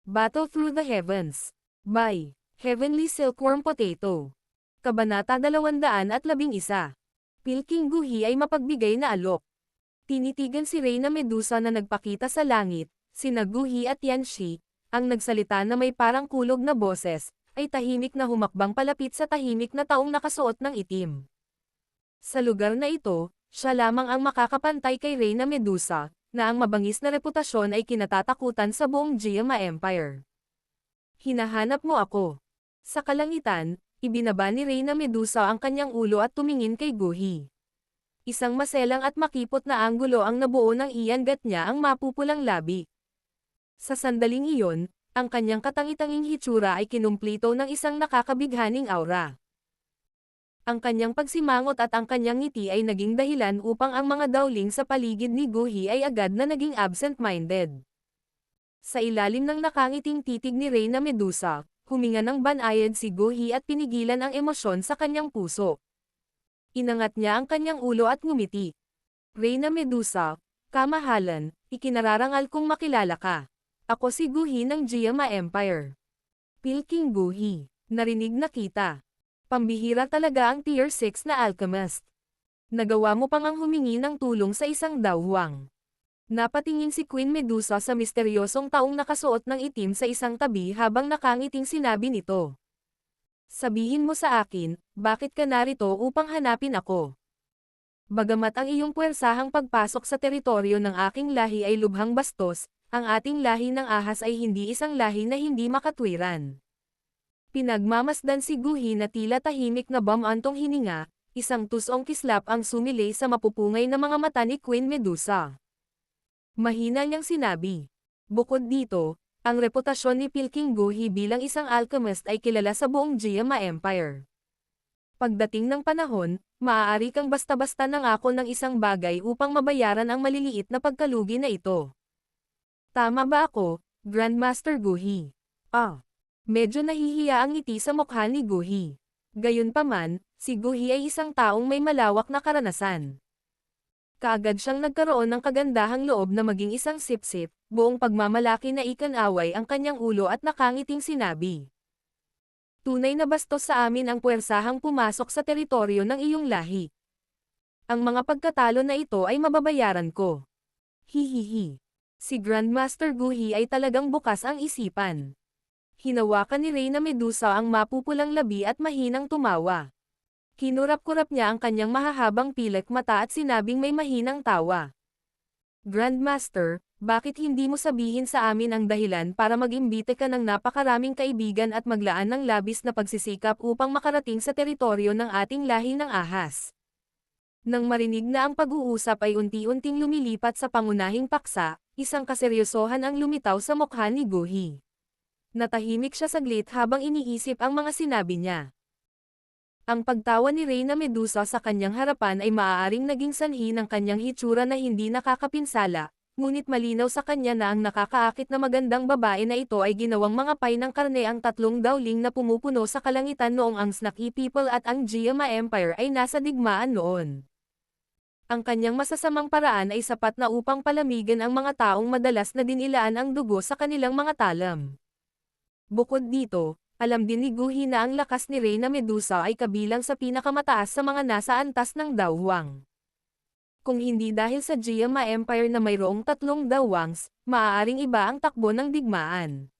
Battle Through the Heavens. By Heavenly Silkworm Potato. Kabanata 211. Pilking Guhi ay mapagbigay na alok. Tinitigan si Reyna Medusa na nagpakita sa langit, sina Guhi at Yanshi, ang nagsalita na may parang kulog na boses, ay tahimik na humakbang palapit sa tahimik na taong nakasuot ng itim. Sa lugar na ito, siya lamang ang makakapantay kay Reyna Medusa, na ang mabangis na reputasyon ay kinatatakutan sa buong Giama Empire. Hinahanap mo ako. Sa kalangitan, ibinaba ni Reyna Medusa ang kanyang ulo at tumingin kay Guhi. Isang maselang at makipot na anggulo ang nabuo ng iyan-gat niya ang mapupulang labi. Sa sandaling iyon, ang kanyang katangitanging hitsura ay kinumplito ng isang nakakabighaning aura. Ang kanyang pagsimangot at ang kanyang ngiti ay naging dahilan upang ang mga dawling sa paligid ni Guhi ay agad na naging absent-minded. Sa ilalim ng nakangiting titig ni Reyna Medusa, huminga ng banayad si Guhi at pinigilan ang emosyon sa kanyang puso. Inangat niya ang kanyang ulo at ngumiti. Reyna Medusa, kamahalan, ikinararangal kong makilala ka. Ako si Guhi ng Giama Empire. Pilking Guhi, narinig na kita. Pambihira talaga ang Tier 6 na alchemist. Nagawa mo pang ang humingi ng tulong sa isang dawhang. Napatingin si Queen Medusa sa misteryosong taong nakasuot ng itim sa isang tabi habang nakangiting sinabi nito. Sabihin mo sa akin, bakit ka narito upang hanapin ako? Bagamat ang iyong puwersahang pagpasok sa teritoryo ng aking lahi ay lubhang bastos, ang ating lahi ng ahas ay hindi isang lahi na hindi makatwiran. Pinagmamasdan si Guhi na tila tahimik na bamantong hininga, isang tusong kislap ang sumilay sa mapupungay na mga mata ni Queen Medusa. Mahina niyang sinabi. Bukod dito, ang reputasyon ni Pilking Guhi bilang isang alchemist ay kilala sa buong Giama Empire. Pagdating ng panahon, maaari kang basta-basta nangako ng isang bagay upang mabayaran ang maliliit na pagkalugi na ito. Tama ba ako, Grandmaster Guhi? Medyo nahihiya ang ngiti sa mukha ni Guhi. Gayunpaman, si Guhi ay isang taong may malawak na karanasan. Kaagad siyang nagkaroon ng kagandahang loob na maging isang sip-sip, buong pagmamalaki na ikan-away ang kanyang ulo at nakangiting sinabi. Tunay na bastos sa amin ang puwersahang pumasok sa teritoryo ng iyong lahi. Ang mga pagkatalo na ito ay mababayaran ko. Hihihi. Si Grandmaster Guhi ay talagang bukas ang isipan. Hinawakan ni Reyna Medusa ang mapupulang labi at mahinang tumawa. Kinurap-kurap niya ang kanyang mahahabang pilak mata at sinabing may mahinang tawa. Grandmaster, bakit hindi mo sabihin sa amin ang dahilan para mag-imbite ka ng napakaraming kaibigan at maglaan ng labis na pagsisikap upang makarating sa teritoryo ng ating lahi ng ahas? Nang marinig na ang pag-uusap ay unti-unting lumilipat sa pangunahing paksa, isang kaseryosohan ang lumitaw sa mukha ni Guhi. Natahimik siya saglit habang iniisip ang mga sinabi niya. Ang pagtawa ni Reyna Medusa sa kanyang harapan ay maaaring naging sanhi ng kanyang hitsura na hindi nakakapinsala, ngunit malinaw sa kanya na ang nakakaakit na magandang babae na ito ay ginawang mga pay ng karne ang tatlong dawling na pumupuno sa kalangitan noong ang Snaki People at ang Giama Empire ay nasa digmaan noon. Ang kanyang masasamang paraan ay sapat na upang palamigan ang mga taong madalas na dinilaan ang dugo sa kanilang mga talam. Bukod dito, alam din ni Guhi na ang lakas ni Reyna Medusa ay kabilang sa pinakamataas sa mga nasa antas ng dawhang. Kung hindi dahil sa Giama Empire na mayroong tatlong dawwangs, maaaring iba ang takbo ng digmaan.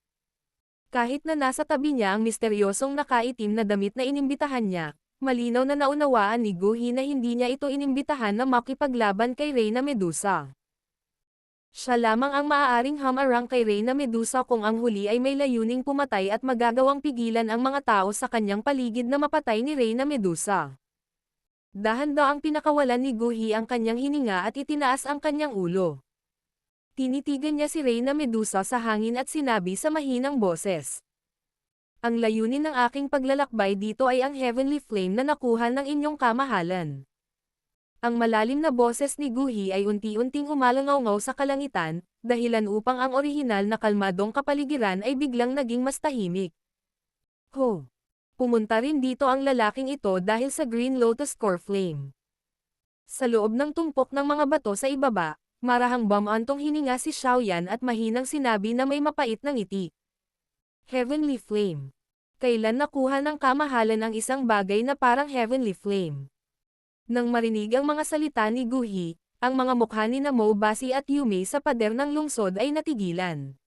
Kahit na nasa tabi niya ang misteryosong nakaitim na damit na inimbitahan niya, malinaw na naunawaan ni Guhi na hindi niya ito inimbitahan na makipaglaban kay Reyna Medusa. Siya lamang ang maaaring hamarang kay Reyna Medusa kung ang huli ay may layuning pumatay at magagawang pigilan ang mga tao sa kanyang paligid na mapatay ni Reyna Medusa. Dahan-daang pinakawalan ni Guhi ang kanyang hininga at itinaas ang kanyang ulo. Tinitigan niya si Reyna Medusa sa hangin at sinabi sa mahinang boses. Ang layunin ng aking paglalakbay dito ay ang Heavenly Flame na nakuha ng inyong kamahalan. Ang malalim na boses ni Guhi ay unti-unting umalangaw-ngaw sa kalangitan, dahilan upang ang orihinal na kalmadong kapaligiran ay biglang naging mas tahimik. Pumunta rin dito ang lalaking ito dahil sa Green Lotus Core Flame. Sa loob ng tumpok ng mga bato sa ibaba, marahang bamantong hininga si Xiaoyan at mahinang sinabi na may mapait na ngiti. Heavenly Flame. Kailan nakuha ng kamahalan ang isang bagay na parang Heavenly Flame? Nang marinig ang mga salita ni Guhi, ang mga mukha ni Mobasi at Yume sa pader ng lungsod ay natigilan.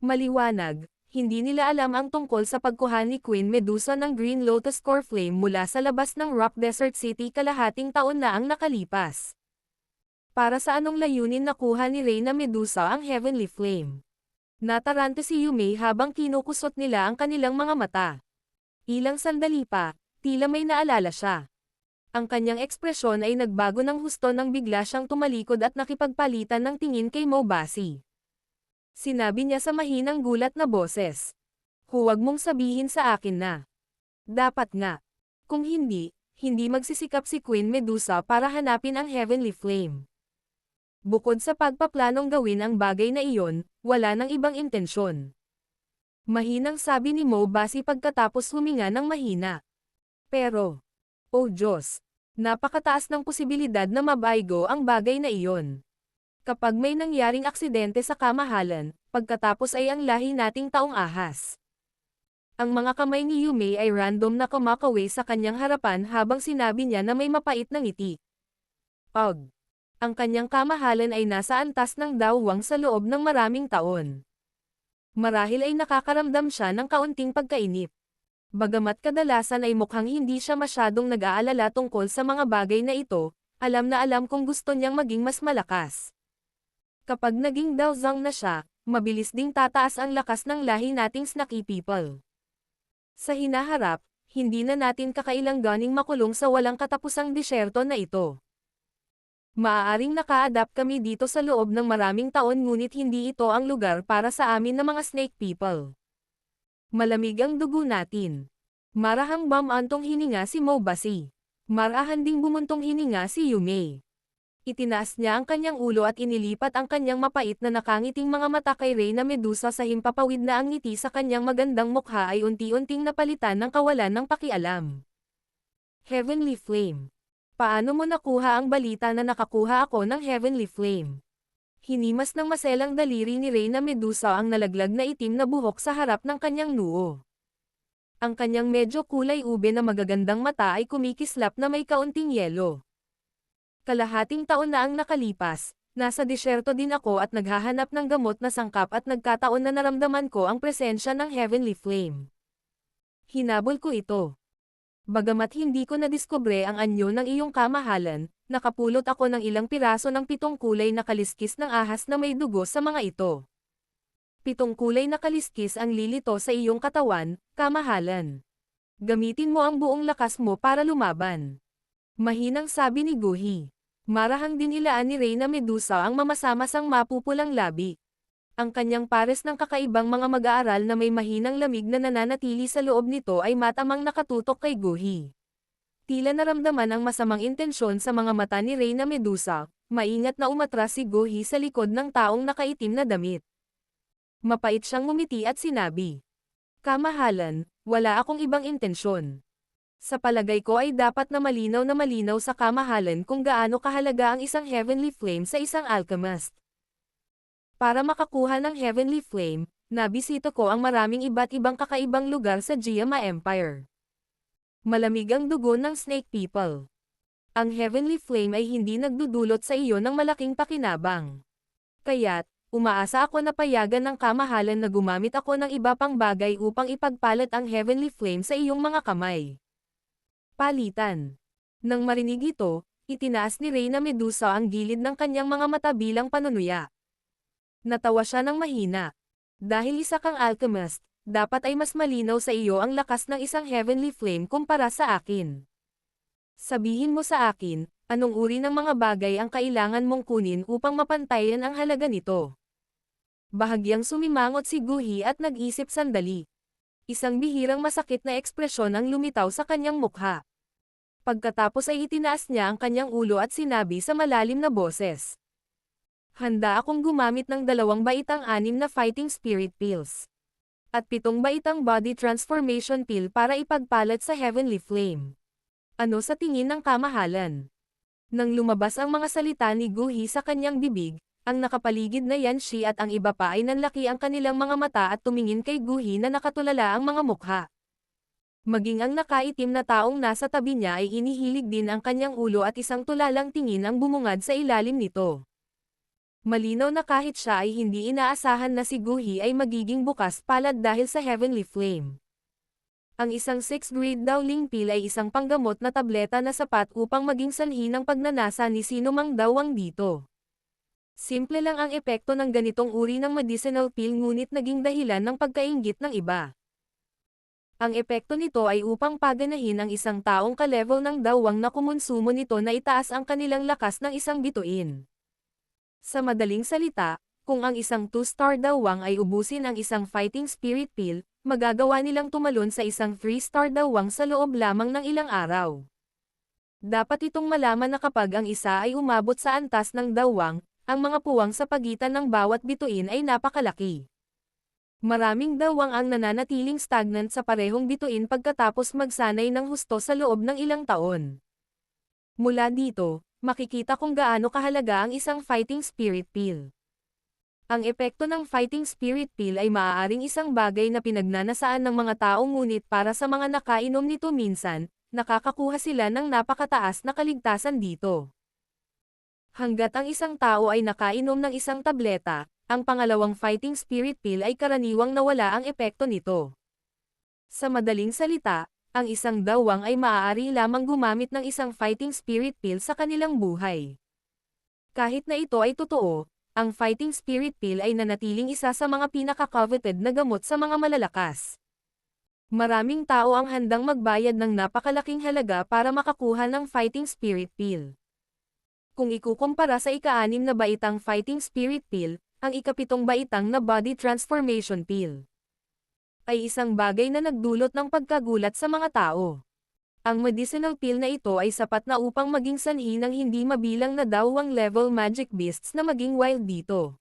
Maliwanag, hindi nila alam ang tungkol sa pagkuha ni Queen Medusa ng Green Lotus Core Flame mula sa labas ng Rock Desert City kalahating taon na ang nakalipas. Para sa anong layunin nakuha ni Reyna Medusa ang Heavenly Flame? Natarante si Yume habang kinukusot nila ang kanilang mga mata. Ilang sandali pa, tila may naalala siya. Ang kanyang ekspresyon ay nagbago ng husto nang bigla siyang tumalikod at nakipagpalitan ng tingin kay Mobasi. Sinabi niya sa mahinang gulat na boses. Huwag mong sabihin sa akin na. Dapat nga. Kung hindi, hindi magsisikap si Queen Medusa para hanapin ang Heavenly Flame. Bukod sa pagpaplanong gawin ang bagay na iyon, wala nang ibang intensyon. Mahinang sabi ni Mobasi pagkatapos huminga ng mahina. Pero, oh Diyos, napakataas ng posibilidad na mabaygo ang bagay na iyon. Kapag may nangyaring aksidente sa kamahalan, pagkatapos ay ang lahi nating taong ahas. Ang mga kamay ni Yume ay random na kumakawi sa kanyang harapan habang sinabi niya na may mapait na ngiti. Pag ang kanyang kamahalan ay nasa antas ng dawwang sa loob ng maraming taon. Marahil ay nakakaramdam siya ng kaunting pagkainip. Bagamat kadalasan ay mukhang hindi siya masyadong nag-aalala tungkol sa mga bagay na ito, alam na alam kung gusto niyang maging mas malakas. Kapag naging dawzang na siya, mabilis ding tataas ang lakas ng lahi nating Snaky People. Sa hinaharap, hindi na natin kakailanganing makulong sa walang katapusang disyerto na ito. Maaaring naka-adapt kami dito sa loob ng maraming taon ngunit hindi ito ang lugar para sa amin na mga Snake People. Malamig ang dugo natin. Marahang bumantong hininga si Mobasi. Marahan ding bumuntong hininga si Yume. Itinaas niya ang kanyang ulo at inilipat ang kanyang mapait na nakangiting mga mata kay Reyna Medusa sa himpapawid na ang ngiti sa kanyang magandang mukha ay unti-unting napalitan ng kawalan ng pakialam. Heavenly Flame. Paano mo nakuha ang balita na nakakuha ako ng Heavenly Flame? Hinimas ng maselang daliri ni Reyna Medusa ang nalaglag na itim na buhok sa harap ng kanyang noo. Ang kanyang medyo kulay ube na magagandang mata ay kumikislap na may kaunting yelo. Kalahating taon na ang nakalipas, nasa disyerto din ako at naghahanap ng gamot na sangkap at nagkataon na naramdaman ko ang presensya ng Heavenly Flame. Hinabol ko ito. Bagamat hindi ko nadiskubre ang anyo ng iyong kamahalan, nakapulot ako ng ilang piraso ng 7 kulay na kaliskis ng ahas na may dugo sa mga ito. 7 kulay na kaliskis ang lilito sa iyong katawan, kamahalan. Gamitin mo ang buong lakas mo para lumaban. Mahinang sabi ni Guhi. Marahang dinilaan ni Reyna Medusa ang mamasa-masang mapupulang labi. Ang kanyang pares ng kakaibang mga mag-aaral na may mahinang lamig na nananatili sa loob nito ay matamang nakatutok kay Guhi. Tila naramdaman ang masamang intensyon sa mga mata ni Reyna Medusa, maingat na umatras si Guhi sa likod ng taong nakaitim na damit. Mapait siyang ngumiti at sinabi, "Kamahalan, wala akong ibang intensyon. Sa palagay ko ay dapat na malinaw sa kamahalan kung gaano kahalaga ang isang Heavenly Flame sa isang alchemist. Para makakuha ng Heavenly Flame, nabisita ko ang maraming iba't ibang kakaibang lugar sa Giama Empire. Malamig ang dugo ng Snake People. Ang Heavenly Flame ay hindi nagdudulot sa iyo ng malaking pakinabang. Kaya't, umaasa ako na payagan ng kamahalan na gumamit ako ng iba pang bagay upang ipagpalit ang Heavenly Flame sa iyong mga kamay." Palitan. Nang marinig ito, itinaas ni Reyna Medusa ang gilid ng kanyang mga mata bilang panunuya. Natawa siya ng mahina. Dahil isa kang alchemist, dapat ay mas malinaw sa iyo ang lakas ng isang Heavenly Flame kumpara sa akin. Sabihin mo sa akin, anong uri ng mga bagay ang kailangan mong kunin upang mapantayan ang halaga nito? Bahagyang sumimangot si Guhi at nag-isip sandali. Isang bihirang masakit na ekspresyon ang lumitaw sa kanyang mukha. Pagkatapos ay itinaas niya ang kanyang ulo at sinabi sa malalim na boses, "Handa akong gumamit ng 2 baitang 6 na Fighting Spirit Pills. At 7 baitang Body Transformation Pill para ipagpalit sa Heavenly Flame. Ano sa tingin ng kamahalan?" Nang lumabas ang mga salita ni Guhi sa kanyang bibig, Ang nakapaligid na Yanshi at ang iba pa ay nanlaki ang kanilang mga mata at tumingin kay Guhi na nakatulala ang mga mukha. Maging ang nakaitim na taong nasa tabi niya ay inihilig din ang kanyang ulo at isang tulalang tingin ang bumungad sa ilalim nito. Malinaw na kahit siya ay hindi inaasahan na si Guhi ay magiging bukas palad dahil sa Heavenly Flame. Ang isang 6th grade Dowling Pill ay isang panggamot na tableta na sapat upang maging sanhi ng pagnanasa ni sino mang dawang dito. Simple lang ang epekto ng ganitong uri ng medicinal pill ngunit naging dahilan ng pagkainggit ng iba. Ang epekto nito ay upang paganahin ang isang taong ka-level ng dawang na kumonsumo nito na itaas ang kanilang lakas ng isang bituin. Sa madaling salita, kung ang isang 2-star dawang ay ubusin ang isang fighting spirit pill, magagawa nilang tumalon sa isang 3-star dawang sa loob lamang ng ilang araw. Dapat itong malaman na kapag ang isa ay umabot sa antas ng dawang, ang mga puwang sa pagitan ng bawat bituin ay napakalaki. Maraming dawang ang nananatiling stagnant sa parehong bituin pagkatapos magsanay ng husto sa loob ng ilang taon. Mula dito, makikita kung gaano kahalaga ang isang fighting spirit pill. Ang epekto ng fighting spirit pill ay maaaring isang bagay na pinagnanasaan ng mga tao ngunit para sa mga nakainom nito minsan, nakakakuha sila ng napakataas na kaligtasan dito. Hanggat ang isang tao ay nakainom ng isang tableta, ang pangalawang fighting spirit pill ay karaniwang nawala ang epekto nito. Sa madaling salita, ang isang dawang ay maaari lamang gumamit ng isang fighting spirit pill sa kanilang buhay. Kahit na ito ay totoo, ang fighting spirit pill ay nanatiling isa sa mga pinaka-coveted na gamot sa mga malalakas. Maraming tao ang handang magbayad ng napakalaking halaga para makakuha ng fighting spirit pill. Kung ikukumpara sa ika-6 na baitang fighting spirit pill, ang ika-7 baitang na body transformation pill ay isang bagay na nagdulot ng pagkagulat sa mga tao. Ang medicinal pill na ito ay sapat na upang maging sanhi ng hindi mabilang na dawang level magic beasts na maging wild dito.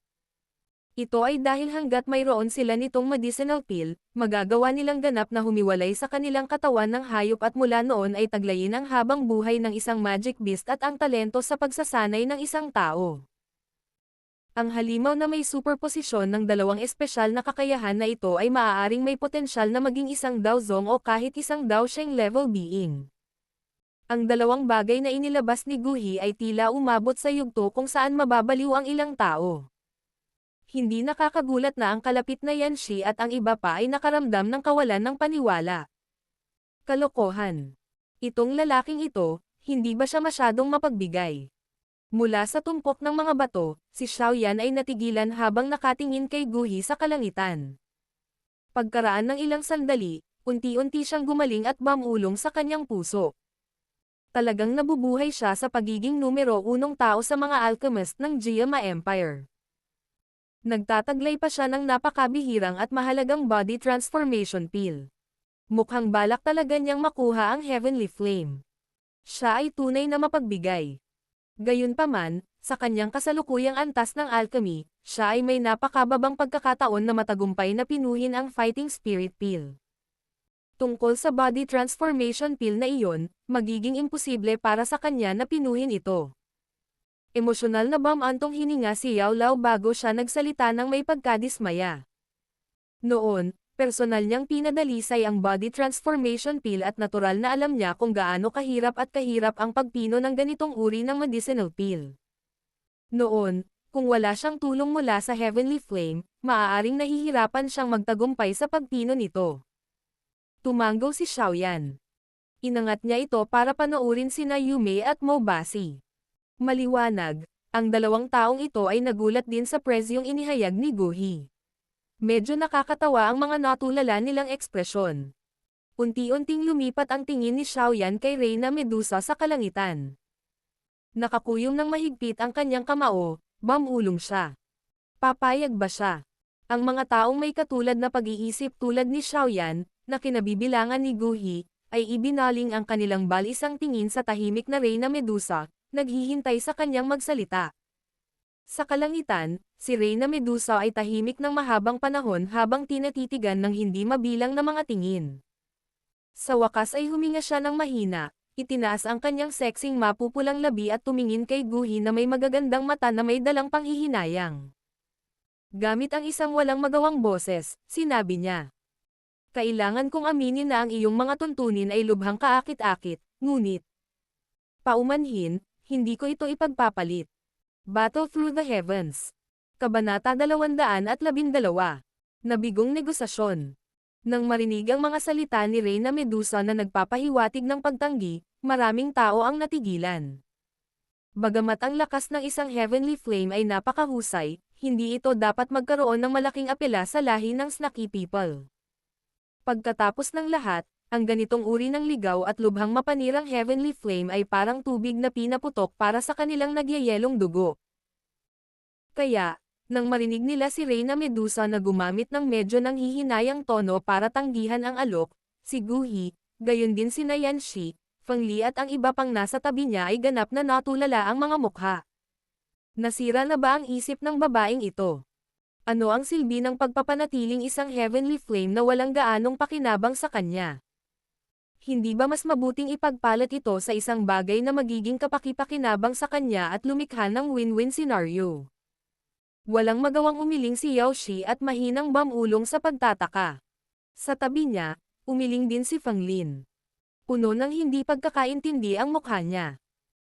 Ito ay dahil hanggat mayroon sila nitong medicinal pill, magagawa nilang ganap na humiwalay sa kanilang katawan ng hayop at mula noon ay taglayin ang habang buhay ng isang magic beast at ang talento sa pagsasanay ng isang tao. Ang halimaw na may superposisyon ng dalawang espesyal na kakayahan na ito ay maaaring may potensyal na maging isang Daozong o kahit isang Daosheng level being. Ang dalawang bagay na inilabas ni Guhi ay tila umabot sa yugto kung saan mababaliw ang ilang tao. Hindi nakakagulat na ang kalapit na Yanshi at ang iba pa ay nakaramdam ng kawalan ng paniwala. Kalokohan. Itong lalaking ito, hindi ba siya masyadong mapagbigay? Mula sa tumpok ng mga bato, si Xiaoyan ay natigilan habang nakatingin kay Guhi sa kalangitan. Pagkaraan ng ilang sandali, unti-unti siyang gumaling at bumulong sa kanyang puso. Talagang nabubuhay siya sa pagiging numero 1 tao sa mga alchemist ng Jiama Empire. Nagtataglay pa siya ng napakabihirang at mahalagang body transformation pill. Mukhang balak talaga niyang makuha ang Heavenly Flame. Siya ay tunay na mapagbigay. Gayunpaman, sa kanyang kasalukuyang antas ng alchemy, siya ay may napakababang pagkakataon na matagumpay na pinuhin ang fighting spirit pill. Tungkol sa body transformation pill na iyon, magiging imposible para sa kanya na pinuhin ito. Emosyonal na bumantong hininga si Yao Lao bago siya nagsalita ng may pagkadismaya. Noon, personal niyang pinadalisay ang body transformation pill at natural na alam niya kung gaano kahirap ang pagpino ng ganitong uri ng medicinal pill. Noon, kung wala siyang tulong mula sa Heavenly Flame, maaaring nahihirapan siyang magtagumpay sa pagpino nito. Tumanggaw si Xiaoyan. Inangat niya ito para panoorin sina Yume at Mobasi. Maliwanag, ang dalawang taong ito ay nagulat din sa presyong inihayag ni Guhi. Medyo nakakatawa ang mga natulala nilang ekspresyon. Unti-unting lumipat ang tingin ni Xiaoyan kay Reyna Medusa sa kalangitan. Nakakuyom ng mahigpit ang kanyang kamao, bumulong siya. Papayag ba siya? Ang mga taong may katulad na pag-iisip tulad ni Xiaoyan, na kinabibilangan ni Guhi, ay ibinaling ang kanilang balisang tingin sa tahimik na Reyna Medusa, naghihintay sa kanyang magsalita. Sa kalangitan, si Reyna Medusa ay tahimik ng mahabang panahon habang tinatitigan ng hindi mabilang na mga tingin. Sa wakas ay huminga siya ng mahina, Itinaas ang kanyang sexing mapupulang labi at tumingin kay Guhi na may magagandang mata na may dalang panghihinayang. Gamit ang isang walang magawang boses, sinabi niya. Kailangan kong aminin na ang iyong mga tuntunin ay lubhang kaakit-akit, ngunit paumanhin, hindi ko ito ipagpapalit. Battle Through the Heavens. Kabanata 212. Nabigong negosasyon. Nang marinig ang mga salita ni Reyna Medusa na nagpapahiwatig ng pagtanggi, maraming tao ang natigilan. Bagamat ang lakas ng isang heavenly flame ay napakahusay, hindi ito dapat magkaroon ng malaking apela sa lahi ng Snaky people. Pagkatapos ng lahat, ang ganitong uri ng ligaw at lubhang mapanirang heavenly flame ay parang tubig na pinaputok para sa kanilang nagyayelong dugo. Kaya, nang marinig nila si Reyna Medusa na gumamit ng medyo nanghihinayang tono para tanggihan ang alok, si Guhi, gayon din si Yanshi, Feng Li at ang iba pang nasa tabi niya ay ganap na natulala ang mga mukha. Nasira na ba ang isip ng babaeng ito? Ano ang silbi ng pagpapanatiling isang heavenly flame na walang gaanong pakinabang sa kanya? Hindi ba mas mabuting ipagpalat ito sa isang bagay na magiging kapaki-pakinabang sa kanya at lumikha ng win-win scenario? Walang magawang umiling si Yaoshi at mahinang bamulong sa pagtataka. Sa tabi niya, umiling din si Feng Lin. Puno ng hindi pagkakaintindi ang mukha niya.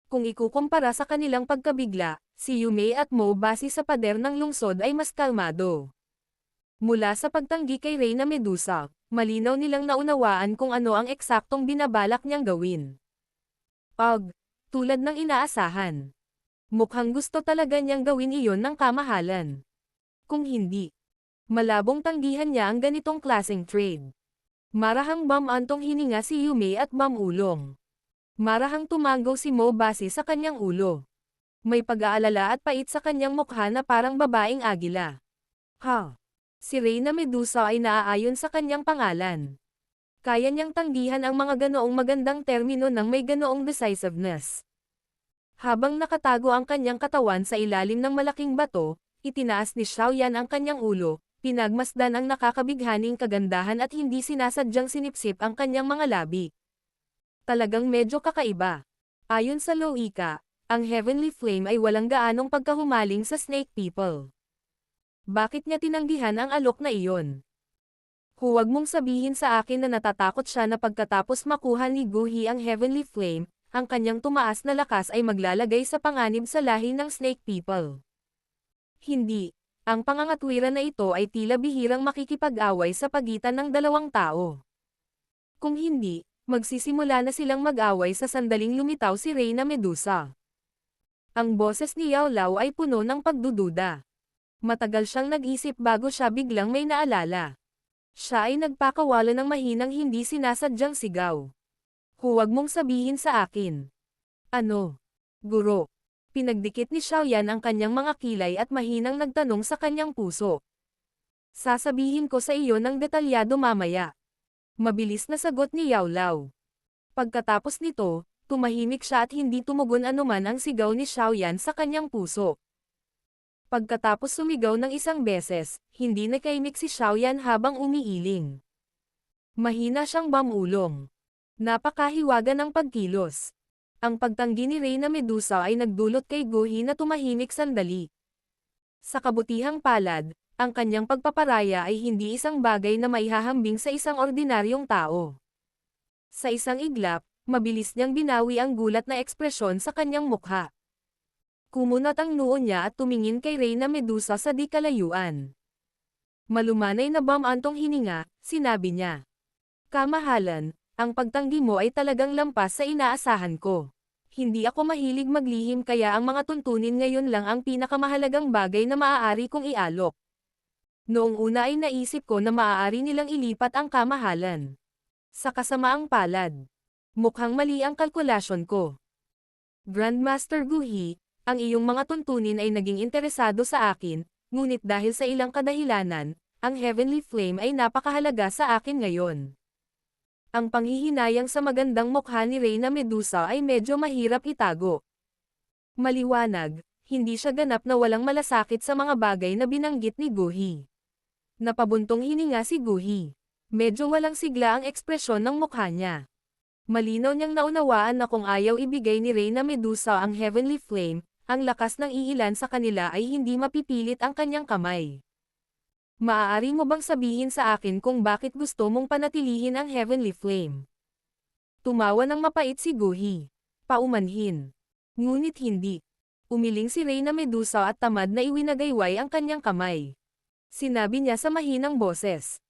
Kung ikukumpara sa kanilang pagkabigla, si Yume at Mo base sa pader ng lungsod ay mas kalmado. Mula sa pagtanggi kay Reyna Medusa, malinaw nilang naunawaan kung ano ang eksaktong binabalak niyang gawin. Tulad ng inaasahan. Mukhang gusto talaga niyang gawin iyon ng kamahalan. Kung hindi, malabong tanggihan niya ang ganitong klaseng trade. Marahang bamantong hininga si Yume at bamulong. Marahang tumango si Mo base sa kanyang ulo. May pag-aalala at pait sa kanyang mukha na parang babaeng agila. Si Reyna Medusa ay naaayon sa kanyang pangalan. Kaya niyang tanggihan ang mga ganoong magandang termino ng may ganoong decisiveness. Habang nakatago ang kanyang katawan sa ilalim ng malaking bato, itinaas ni Xiaoyan ang kanyang ulo, pinagmasdan ang nakakabighaning kagandahan at hindi sinasadyang sinipsip ang kanyang mga labi. Talagang medyo kakaiba. Ayon sa logika, ang heavenly flame ay walang gaanong pagkahumaling sa snake people. Bakit niya tinanggihan ang alok na iyon? Huwag mong sabihin sa akin na natatakot siya na pagkatapos makuha ni Guhi ang heavenly flame, ang kanyang tumaas na lakas ay maglalagay sa panganib sa lahi ng snake people. Hindi. Ang pangangatwiran na ito ay tila bihirang makikipag-away sa pagitan ng dalawang tao. Kung hindi, magsisimula na silang mag-away sa sandaling lumitaw si Reyna Medusa. Ang boses ni Yao Lao ay puno ng pagdududa. Matagal siyang nag-isip bago siya biglang may naalala. Siya ay nagpakawala ng mahinang hindi sinasadyang sigaw. Huwag mong sabihin sa akin. Ano? Guro. Pinagdikit ni Xiaoyan ang kanyang mga kilay at mahinang nagtanong sa kanyang puso. Sasabihin ko sa iyo ng detalyado mamaya. Mabilis na sagot ni Yao Lao. Pagkatapos nito, tumahimik siya at hindi tumugon anuman ang sigaw ni Xiaoyan sa kanyang puso. Pagkatapos sumigaw ng isang beses, hindi nakaimik si Xiaoyan habang umiiling. Mahina siyang bamulong. Napakahiwaga ng pagkilos. Ang pagtanggi ni Reyna Medusa ay nagdulot kay Guhi na tumahimik sandali. Sa kabutihang palad, ang kanyang pagpaparaya ay hindi isang bagay na maihahambing sa isang ordinaryong tao. Sa isang iglap, mabilis niyang binawi ang gulat na ekspresyon sa kanyang mukha. Kumunat ang noo niya at tumingin kay Reyna Medusa sa di kalayuan. Malumanay na bamantong hininga, sinabi niya. Kamahalan, ang pagtanggi mo ay talagang lampas sa inaasahan ko. Hindi ako mahilig maglihim kaya ang mga tuntunin ngayon lang ang pinakamahalagang bagay na maaari kong ialok. Noong una ay naisip ko na maaari nilang ilipat ang kamahalan. Sa kasamaang palad. Mukhang mali ang kalkulasyon ko. Grandmaster Guhi, ang iyong mga tuntunin ay naging interesado sa akin, ngunit dahil sa ilang kadahilanan, ang heavenly flame ay napakahalaga sa akin ngayon. Ang panghihinayang sa magandang mukha ni Reyna Medusa ay medyo mahirap itago. Maliwanag, hindi siya ganap na walang malasakit sa mga bagay na binanggit ni Guhi. Napabuntong hininga si Guhi. Medyo walang sigla ang ekspresyon ng mukha niya. Malinaw niyang naunawaan na kung ayaw ibigay ni Reyna Medusa ang Heavenly Flame, ang lakas ng iilan sa kanila ay hindi mapipilit ang kanyang kamay. Maaari mo bang sabihin sa akin kung bakit gusto mong panatilihin ang Heavenly Flame? Tumawa ng mapait si Guhi. Paumanhin. Ngunit hindi. Umiling si Reyna Medusa at tamad na iwinagayway ang kanyang kamay. Sinabi niya sa mahinang boses.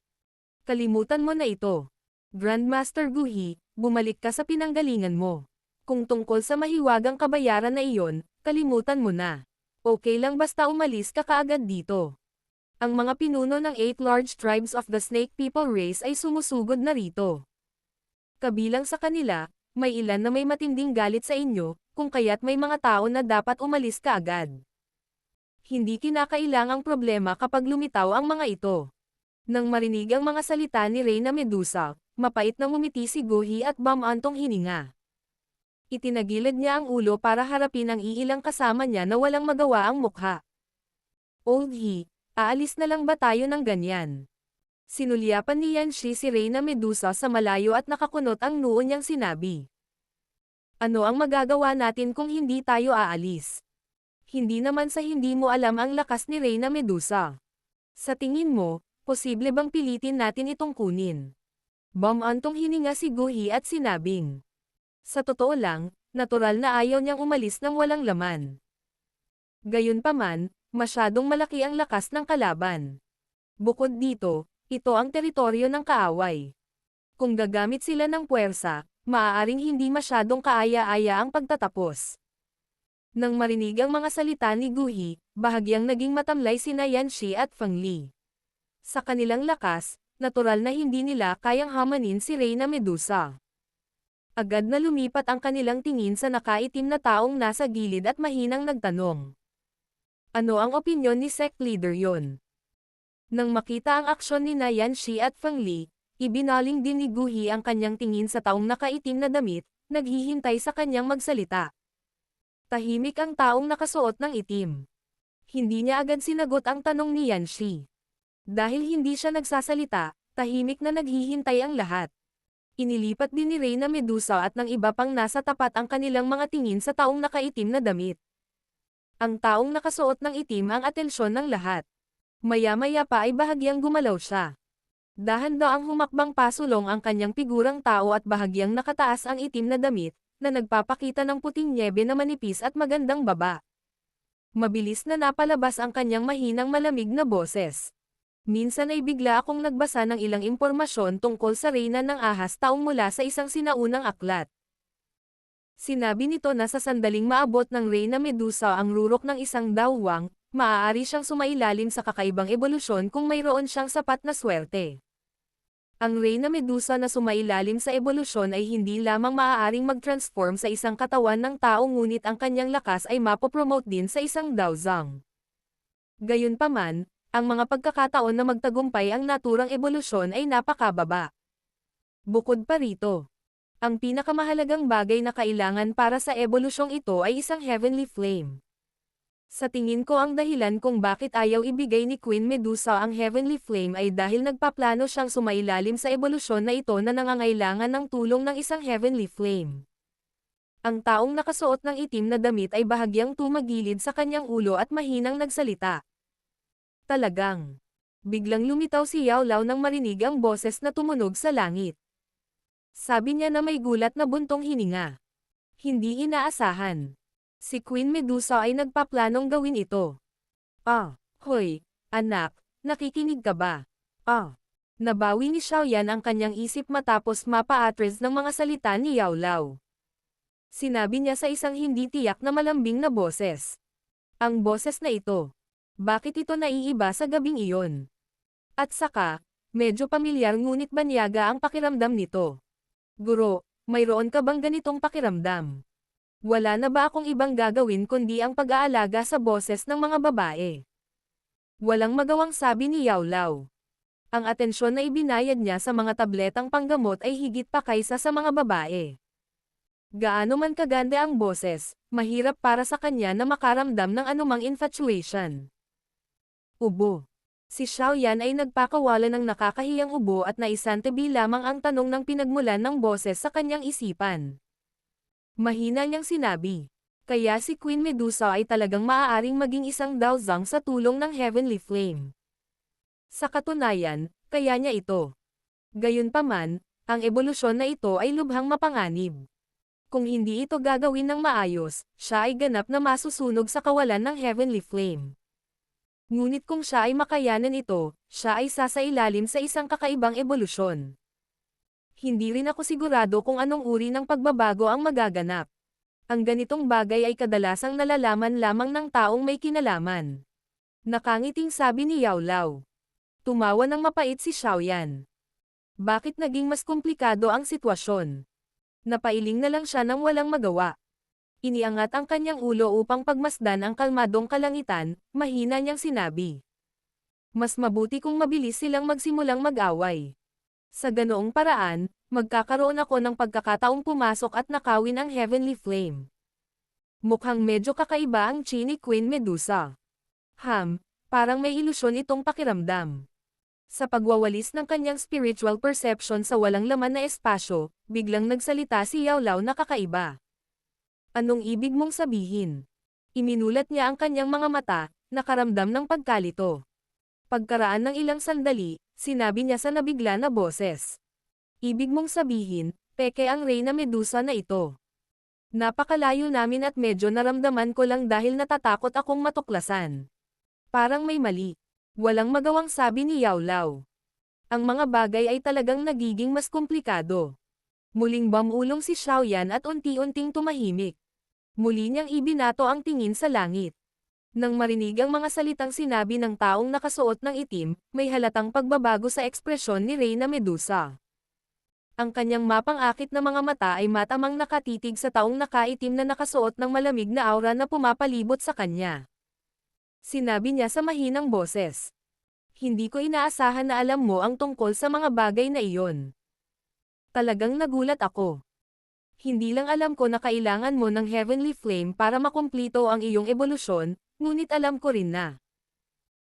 Kalimutan mo na ito. Grandmaster Guhi, bumalik ka sa pinanggalingan mo. Kung tungkol sa mahiwagang kabayaran na iyon, kalimutan mo na. Okay lang basta umalis ka kaagad dito. Ang mga pinuno ng 8 large tribes of the Snake People race ay sumusugod na rito. Kabilang sa kanila, may ilan na may matinding galit sa inyo, kung kaya't may mga tao na dapat umalis ka agad. Hindi kinakailangang problema kapag lumitaw ang mga ito. Nang marinig ang mga salita ni Reyna Medusa, mapait na ngumiti si Guhi at bumantong hininga. Itinagilid niya ang ulo para harapin ang iilang kasama niya na walang magawa ang mukha. Old He, aalis na lang ba tayo ng ganyan? Sinulyapan ni Yanshi si Reyna Medusa sa malayo at nakakunot ang noo niyang sinabi. Ano ang magagawa natin kung hindi tayo aalis? Hindi naman sa hindi mo alam ang lakas ni Reyna Medusa. Sa tingin mo, posible bang pilitin natin itong kunin? Bumantong hininga si Guhi at sinabing. Sa totoo lang, natural na ayaw niyang umalis ng walang laman. Gayunpaman, masyadong malaki ang lakas ng kalaban. Bukod dito, ito ang teritoryo ng kaaway. Kung gagamit sila ng puwersa, maaaring hindi masyadong kaaya-aya ang pagtatapos. Nang marinig ang mga salita ni Guhi, bahagyang naging matamlay sina Yanshi at Feng Li. Sa kanilang lakas, natural na hindi nila kayang hamanin si Reyna Medusa. Agad na lumipat ang kanilang tingin sa nakaitim na taong nasa gilid at mahinang nagtanong. Ano ang opinyon ni sect leader yon? Nang makita ang aksyon ni Yanshi at Feng Li, ibinaling din ni Guhi ang kanyang tingin sa taong nakaitim na damit, naghihintay sa kanyang magsalita. Tahimik ang taong nakasuot ng itim. Hindi niya agad sinagot ang tanong ni Yanshi. Dahil hindi siya nagsasalita, tahimik na naghihintay ang lahat. Inilipat din ni Reyna Medusa at ng iba pang nasa tapat ang kanilang mga tingin sa taong nakaitim na damit. Ang taong nakasuot ng itim ang atensyon ng lahat. Maya-maya pa ay bahagyang gumalaw siya. Dahan-daang humakbang pasulong ang kanyang figurang tao at bahagyang nakataas ang itim na damit, na nagpapakita ng puting nyebe na manipis at magandang baba. Mabilis na napalabas ang kanyang mahinang malamig na boses. Minsan ay bigla akong nagbasa ng ilang impormasyon tungkol sa reyna ng ahas taong mula sa isang sinaunang aklat. Sinabi nito na sa sandaling maabot ng Reyna Medusa ang rurok ng isang dawwang, maaari siyang sumailalim sa kakaibang ebolusyon kung mayroon siyang sapat na swerte. Ang Reyna Medusa na sumailalim sa ebolusyon ay hindi lamang maaaring mag-transform sa isang katawan ng tao ngunit ang kanyang lakas ay mapopromote din sa isang dawzang. Gayunpaman, ang mga pagkakataon na magtagumpay ang naturang ebolusyon ay napakababa. Bukod pa rito, ang pinakamahalagang bagay na kailangan para sa ebolusyong ito ay isang heavenly flame. Sa tingin ko ang dahilan kung bakit ayaw ibigay ni Queen Medusa ang heavenly flame ay dahil nagpaplano siyang sumailalim sa ebolusyon na ito na nangangailangan ng tulong ng isang heavenly flame. Ang taong nakasuot ng itim na damit ay bahagyang tumagilid sa kanyang ulo at mahinang nagsalita. Talagang. Biglang lumitaw si Yao Lao nang marinig ang boses na tumunog sa langit. Sabi niya na may gulat na buntong hininga. Hindi inaasahan. Si Queen Medusa ay nagpaplanong gawin ito. Hoy, anak, nakikinig ka ba? Nabawi ni Xiaoyan ang kanyang isip matapos mapa-atres ng mga salita ni Yao Lao. Sinabi niya sa isang hindi tiyak na malambing na boses. Ang boses na ito. Bakit ito naiiba sa gabing iyon? At saka, medyo pamilyar ngunit banyaga ang pakiramdam nito. Guro, mayroon ka bang ganitong pakiramdam? Wala na ba akong ibang gagawin kundi ang pag-aalaga sa boses ng mga babae? Walang magawang sabi ni Yao Lao. Ang atensyon na ibinayad niya sa mga tabletang panggamot ay higit pa kaysa sa mga babae. Gaano man kaganda ang boses, mahirap para sa kanya na makaramdam ng anumang infatuation. Ubo. Si Xiaoyan ay nagpakawala ng nakakahiyang ubo at naisantabi lamang ang tanong ng pinagmulan ng boses sa kanyang isipan. Mahina niyang sinabi. Kaya si Queen Medusa ay talagang maaaring maging isang Daozang sa tulong ng Heavenly Flame. Sa katunayan, kaya niya ito. Gayunpaman, ang ebolusyon na ito ay lubhang mapanganib. Kung hindi ito gagawin ng maayos, siya ay ganap na masusunog sa kawalan ng Heavenly Flame. Ngunit kung siya ay makayanan ito, siya ay sasailalim sa isang kakaibang ebolusyon. Hindi rin ako sigurado kung anong uri ng pagbabago ang magaganap. Ang ganitong bagay ay kadalasang nalalaman lamang ng taong may kinalaman. Nakangiting sabi ni Yao Lao. Tumawa ng mapait si Xiaoyan. Bakit naging mas komplikado ang sitwasyon? Napailing na lang siya nang walang magawa. Iniangat ang kanyang ulo upang pagmasdan ang kalmadong kalangitan, mahina niyang sinabi. Mas mabuti kung mabilis silang magsimulang mag-away. Sa ganoong paraan, magkakaroon ako ng pagkakataong pumasok at nakawin ang Heavenly Flame. Mukhang medyo kakaiba ang chi ni Queen Medusa. Parang may ilusyon itong pakiramdam. Sa pagwawalis ng kanyang spiritual perception sa walang laman na espasyo, biglang nagsalita si Yao Lao na kakaiba. Anong ibig mong sabihin? Iminulat niya ang kanyang mga mata, nakaramdam ng pagkalito. Pagkaraan ng ilang sandali, sinabi niya sa nabigla na boses. Ibig mong sabihin, peke ang Reyna Medusa na ito. Napakalayo namin at medyo naramdaman ko lang dahil natatakot akong matuklasan. Parang may mali. Walang magawang sabi ni Yao Lao. Ang mga bagay ay talagang nagiging mas komplikado. Muling bumulong si Xiaoyan at unti-unting tumahimik. Muli niyang ibinato ang tingin sa langit. Nang marinig ang mga salitang sinabi ng taong nakasuot ng itim, may halatang pagbabago sa ekspresyon ni Reyna Medusa. Ang kanyang mapang-akit na mga mata ay matamang nakatitig sa taong nakaitim na nakasuot ng malamig na aura na pumapalibot sa kanya. Sinabi niya sa mahinang boses. Hindi ko inaasahan na alam mo ang tungkol sa mga bagay na iyon. Talagang nagulat ako. Hindi lang alam ko na kailangan mo ng Heavenly Flame para makumplito ang iyong ebolusyon, ngunit alam ko rin na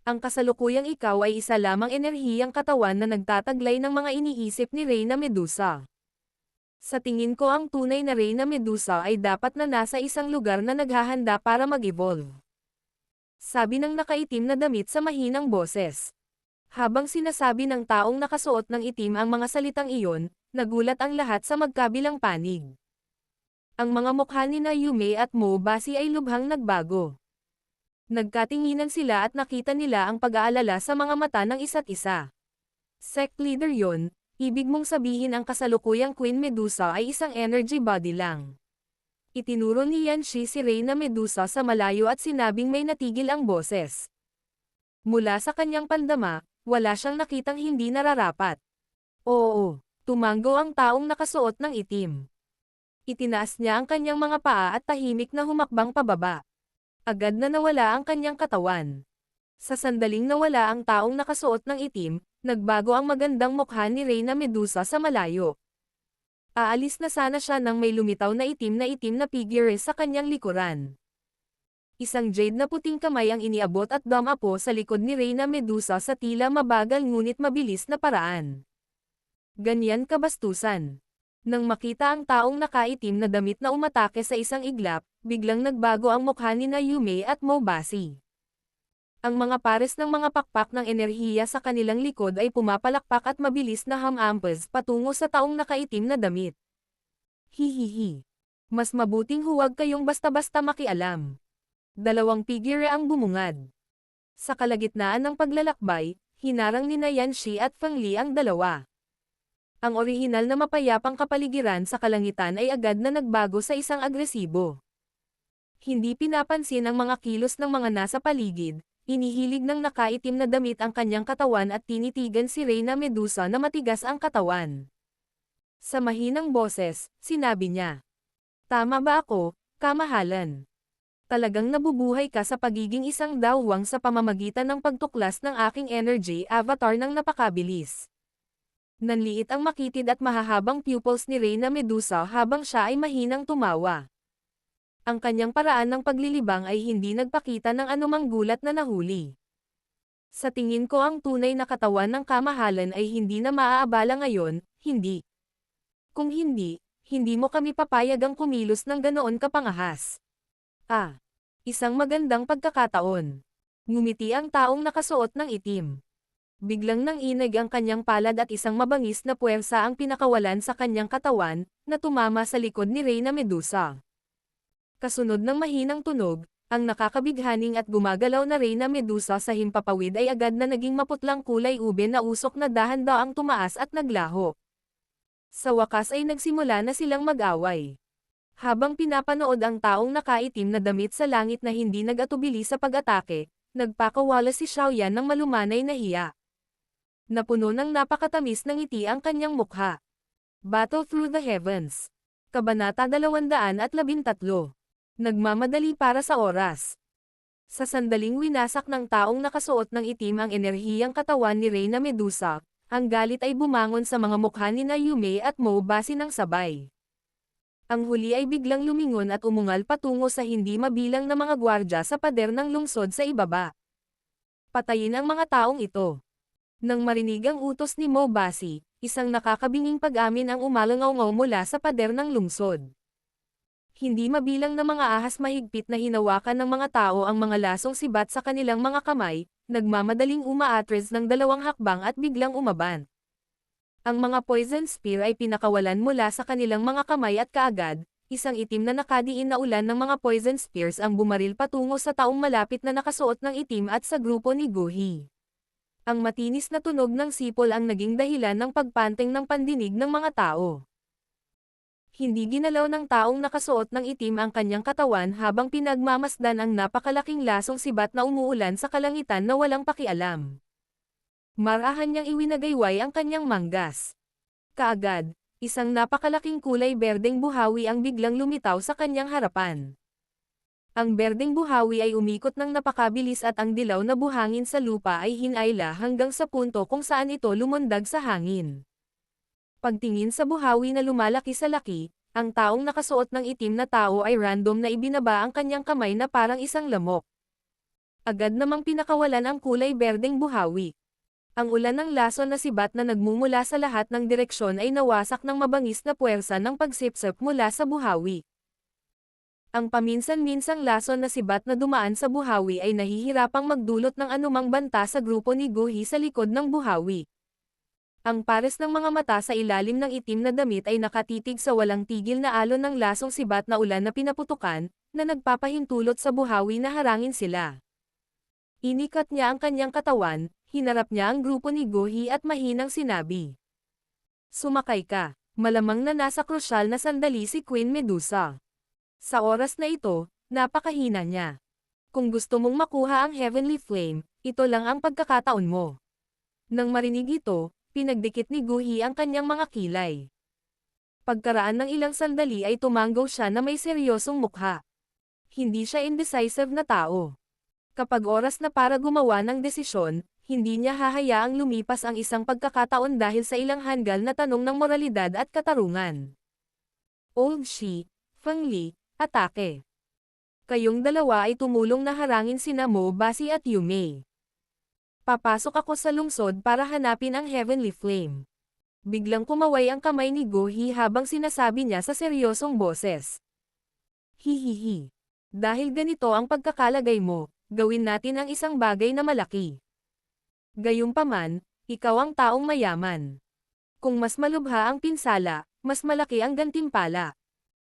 ang kasalukuyang ikaw ay isa lamang enerhiyang katawan na nagtataglay ng mga iniisip ni Reyna Medusa. Sa tingin ko ang tunay na Reyna Medusa ay dapat na nasa isang lugar na naghahanda para mag-evolve. Sabi ng nakaitim na damit sa mahinang boses. Habang sinasabi ng taong nakasuot ng itim ang mga salitang iyon, nagulat ang lahat sa magkabilang panig. Ang mga mukha ni na Yume at Mo Basi ay lubhang nagbago. Nagkatinginan sila at nakita nila ang pag-aalala sa mga mata ng isa't isa. Sect leader yon, ibig mong sabihin ang kasalukuyang Queen Medusa ay isang energy body lang. Itinuro ni Yanxi si Reyna Medusa sa malayo at sinabing may natigil ang boses. Mula sa kanyang pandama, wala siyang nakitang hindi nararapat. Oo, tumango ang taong nakasuot ng itim. Itinaas niya ang kanyang mga paa at tahimik na humakbang pababa. Agad na nawala ang kanyang katawan. Sa sandaling nawala ang taong nakasuot ng itim, nagbago ang magandang mukha ni Reyna Medusa sa malayo. Aalis na sana siya nang may lumitaw na itim na figure sa kanyang likuran. Isang jade na puting kamay ang iniabot at dumapo sa likod ni Reyna Medusa sa tila mabagal ngunit mabilis na paraan. Ganyan kabastusan. Nang makita ang taong nakaitim na damit na umatake sa isang iglap, biglang nagbago ang mukha ni na Yume at Mo Basi. Ang mga pares ng mga pakpak ng enerhiya sa kanilang likod ay pumapalakpak at mabilis na hamampes patungo sa taong nakaitim na damit. Hihihi. Mas mabuting huwag kayong basta-basta makialam. Dalawang figure ang bumungad. Sa kalagitnaan ng paglalakbay, hinarang ni na Yanxi at Feng Li ang dalawa. Ang orihinal na mapayapang kapaligiran sa kalangitan ay agad na nagbago sa isang agresibo. Hindi pinapansin ang mga kilos ng mga nasa paligid. Inihilig ng nakaitim na damit ang kanyang katawan at tinitigan si Reyna Medusa na matigas ang katawan. Sa mahinang boses, sinabi niya. Tama ba ako, kamahalan? Talagang nabubuhay ka sa pagiging isang dawwang sa pamamagitan ng pagtuklas ng aking energy avatar ng napakabilis. Nanliit ang makitid at mahahabang pupils ni Reyna Medusa habang siya ay mahinang tumawa. Ang kanyang paraan ng paglilibang ay hindi nagpakita ng anumang gulat na nahuli. Sa tingin ko ang tunay na katawan ng kamahalan ay hindi na maaabala ngayon, hindi. Kung hindi, hindi mo kami papayagang kumilos ng ganoon kapangahas. Ah, isang magandang pagkakataon. Ngumiti ang taong nakasuot ng itim. Biglang nanginig ang kanyang palad at isang mabangis na puwersa ang pinakawalan sa kanyang katawan, na tumama sa likod ni Reyna Medusa. Kasunod ng mahinang tunog, ang nakakabighaning at gumagalaw na Reyna Medusa sa himpapawid ay agad na naging maputlang kulay ube na usok na dahan-daang tumaas at naglaho. Sa wakas ay nagsimula na silang mag-away. Habang pinapanood ang taong nakaitim na damit sa langit na hindi nag-atubili sa pag-atake, nagpakawala si Xiaoyan ng malumanay na hiya. Napuno ng napakatamis ng ngiti ang kanyang mukha. Battle Through the Heavens. Kabanata 213. Nagmamadali para sa oras. Sa sandaling winasak ng taong nakasuot ng itim ang enerhiyang katawan ni Reyna Medusa, ang galit ay bumangon sa mga mukha ni Yume at Mo base ng sabay. Ang huli ay biglang lumingon at umungal patungo sa hindi mabilang na mga gwardya sa pader ng lungsod sa ibaba. Patayin ang mga taong ito. Nang marinig ang utos ni Mo Basi, isang nakakabinging pag-amin ang umalangaw mula sa pader ng lungsod. Hindi mabilang na mga ahas mahigpit na hinawakan ng mga tao ang mga lasong sibat sa kanilang mga kamay, nagmamadaling umaatres ng 2 hakbang at biglang umabant. Ang mga poison spear ay pinakawalan mula sa kanilang mga kamay at kaagad, isang itim na nakadiin na ulan ng mga poison spears ang bumaril patungo sa taong malapit na nakasuot ng itim at sa grupo ni Guhi. Ang matinis na tunog ng sipol ang naging dahilan ng pagpanteng ng pandinig ng mga tao. Hindi ginalaw ng taong nakasuot ng itim ang kanyang katawan habang pinagmamasdan ang napakalaking lasong sibat na umuulan sa kalangitan na walang pakialam. Marahan niyang iwinagayway ang kanyang manggas. Kaagad, isang napakalaking kulay berdeng buhawi ang biglang lumitaw sa kanyang harapan. Ang berdeng buhawi ay umikot ng napakabilis at ang dilaw na buhangin sa lupa ay hinayla hanggang sa punto kung saan ito lumundag sa hangin. Pagtingin sa buhawi na lumalaki sa laki, ang taong nakasuot ng itim na tao ay random na ibinaba ang kanyang kamay na parang isang lamok. Agad namang pinakawalan ang kulay berdeng buhawi. Ang ulan ng lason na sibat na nagmumula sa lahat ng direksyon ay nawasak ng mabangis na puwersa ng pagsipsip mula sa buhawi. Ang paminsan-minsang lason na sibat na dumaan sa buhawi ay nahihirapang magdulot ng anumang banta sa grupo ni Guhi sa likod ng buhawi. Ang pares ng mga mata sa ilalim ng itim na damit ay nakatitig sa walang tigil na alon ng lasong sibat na ulan na pinaputukan, na nagpapahintulot sa buhawi na harangin sila. Inikat niya ang kanyang katawan, hinarap niya ang grupo ni Guhi at mahinang sinabi. Sumakay ka, malamang na nasa krusyal na sandali si Queen Medusa. Sa oras na ito, napakahina niya. Kung gusto mong makuha ang Heavenly Flame, ito lang ang pagkakataon mo. Nang marinig ito, pinagdikit ni Guhi ang kanyang mga kilay. Pagkaraan ng ilang sandali ay tumanggaw siya na may seryosong mukha. Hindi siya indecisive na tao. Kapag oras na para gumawa ng desisyon, hindi niya hahayaang lumipas ang isang pagkakataon dahil sa ilang hanggal na tanong ng moralidad at katarungan. Old Shi, Feng Li, atake. Kayong dalawa ay tumulong na harangin sina Mo Basi at Yume. Papasok ako sa lungsod para hanapin ang Heavenly Flame. Biglang kumaway ang kamay ni Guhi habang sinasabi niya sa seryosong boses. Hihihi. Dahil ganito ang pagkakalagay mo, gawin natin ang isang bagay na malaki. Gayunpaman, ikaw ang taong mayaman. Kung mas malubha ang pinsala, mas malaki ang gantimpala.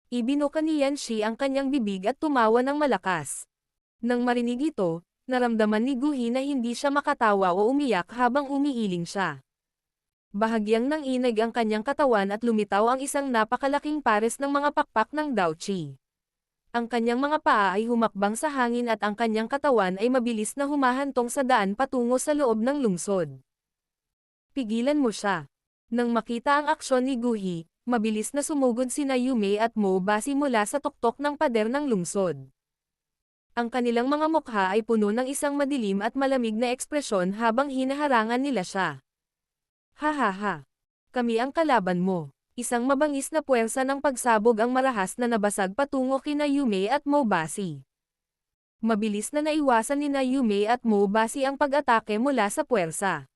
Ibinuka ni Yanxi ang kanyang bibig at tumawa ng malakas. Nang marinig ito, naramdaman ni Guhi na hindi siya makatawa o umiyak habang umiiling siya. Bahagyang nanginig ang kanyang katawan at lumitaw ang isang napakalaking pares ng mga pakpak ng Daochi. Ang kanyang mga paa ay humakbang sa hangin at ang kanyang katawan ay mabilis na humahantong sa daan patungo sa loob ng lungsod. Pigilan mo siya. Nang makita ang aksyon ni Guhi, mabilis na sumugod sina Yume at Mo Basi mula sa tuktok ng pader ng lungsod. Ang kanilang mga mukha ay puno ng isang madilim at malamig na ekspresyon habang hinaharangan nila siya. Hahaha. Kami ang kalaban mo. Isang mabangis na puwersa ng pagsabog ang marahas na nabasag patungo kina Yume at Mo Basi. Mabilis na naiwasan ni Yume at Mo Basi ang pag-atake mula sa puwersa.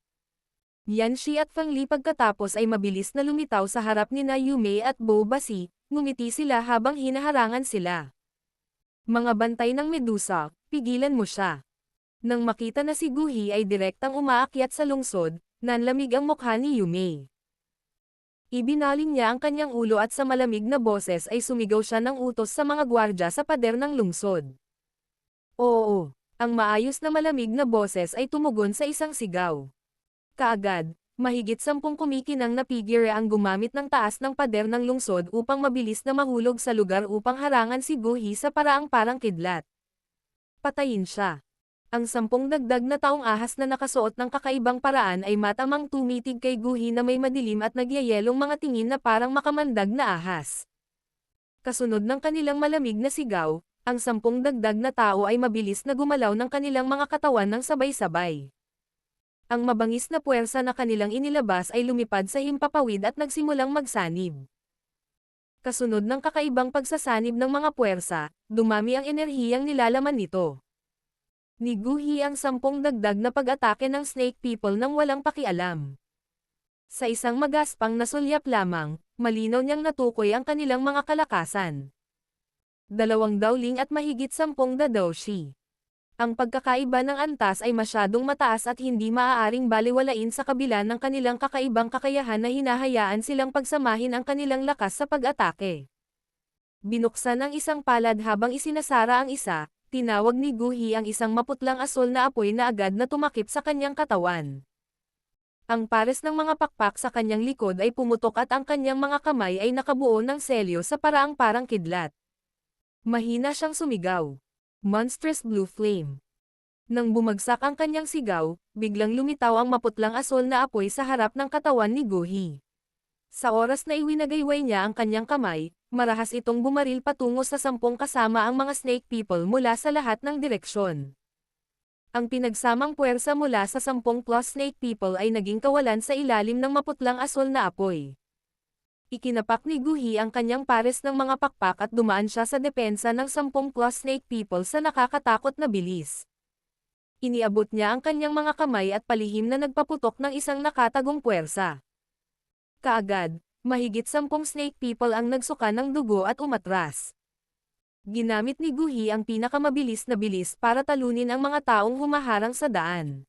Yan Shi at Fang Li pagkatapos ay mabilis na lumitaw sa harap ni Yume at Mo Basi, ngumiti sila habang hinaharangan sila. Mga bantay ng Medusa, pigilan mo siya. Nang makita na si Guhi ay direktang umaakyat sa lungsod, nanlamig ang mukha ni Yume. Ibinaling niya ang kanyang ulo at sa malamig na boses ay sumigaw siya ng utos sa mga gwardya sa pader ng lungsod. Oo, ang maayos na malamig na boses ay tumugon sa isang sigaw. Kaagad, mahigit 10 kumikinang na figure ang gumamit ng taas ng pader ng lungsod upang mabilis na mahulog sa lugar upang harangan si Guhi sa paraang parang kidlat. Patayin siya. Ang 10 dagdag na taong ahas na nakasuot ng kakaibang paraan ay matamang tumitig kay Guhi na may madilim at nagyayelong mga tingin na parang makamandag na ahas. Kasunod ng kanilang malamig na sigaw, ang 10 dagdag na tao ay mabilis na gumalaw ng kanilang mga katawan ng sabay-sabay. Ang mabangis na puwersa na kanilang inilabas ay lumipad sa himpapawid at nagsimulang magsanib. Kasunod ng kakaibang pagsasanib ng mga puwersa, dumami ang enerhiyang nilalaman nito. Ni Guhi ang 10 dagdag na pag-atake ng Snake People nang walang pakialam. Sa isang magaspang na sulyap lamang, malinaw niyang natukoy ang kanilang mga kalakasan. 2 dawling at mahigit 10 dadawshi. Ang pagkakaiba ng antas ay masyadong mataas at hindi maaaring balewalain sa kabila ng kanilang kakaibang kakayahan na hinahayaan silang pagsamahin ang kanilang lakas sa pag-atake. Binuksan ang isang palad habang isinasara ang isa, tinawag ni Guhi ang isang maputlang asol na apoy na agad na tumakip sa kanyang katawan. Ang pares ng mga pakpak sa kanyang likod ay pumutok at ang kanyang mga kamay ay nakabuo ng selyo sa paraang parang kidlat. Mahina siyang sumigaw. Monstrous Blue Flame. Nang bumagsak ang kanyang sigaw, biglang lumitaw ang maputlang asol na apoy sa harap ng katawan ni Guhi. Sa oras na iwinagayway niya ang kanyang kamay, marahas itong bumaril patungo sa 10 kasama ang mga Snake People mula sa lahat ng direksyon. Ang pinagsamang puwersa mula sa 10 plus Snake People ay naging kawalan sa ilalim ng maputlang asol na apoy. Ikinapak ni Guhi ang kanyang pares ng mga pakpak at dumaan siya sa depensa ng 10 plus Snake People sa nakakatakot na bilis. Iniabot niya ang kanyang mga kamay at palihim na nagpaputok ng isang nakatagong puwersa. Kaagad, mahigit 10 Snake People ang nagsuka ng dugo at umatras. Ginamit ni Guhi ang pinakamabilis na bilis para talunin ang mga taong humaharang sa daan.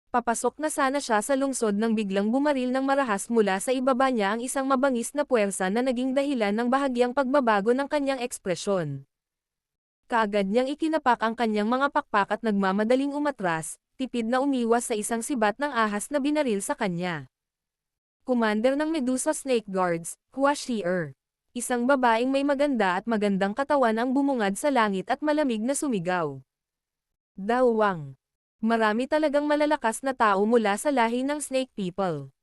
Papasok na sana siya sa lungsod nang biglang bumaril ng marahas mula sa ibaba niya ang isang mabangis na puwersa na naging dahilan ng bahagyang pagbabago ng kanyang ekspresyon. Kaagad niyang ikinapak ang kanyang mga pakpak at nagmamadaling umatras, tipid na umiwas sa isang sibat ng ahas na binaril sa kanya. Commander ng Medusa Snake Guards, Hua Shi-er. Isang babaeng may maganda at magandang katawan ang bumungad sa langit at malamig na sumigaw. Dawang. Marami talagang malalakas na tao mula sa lahi ng Snake People.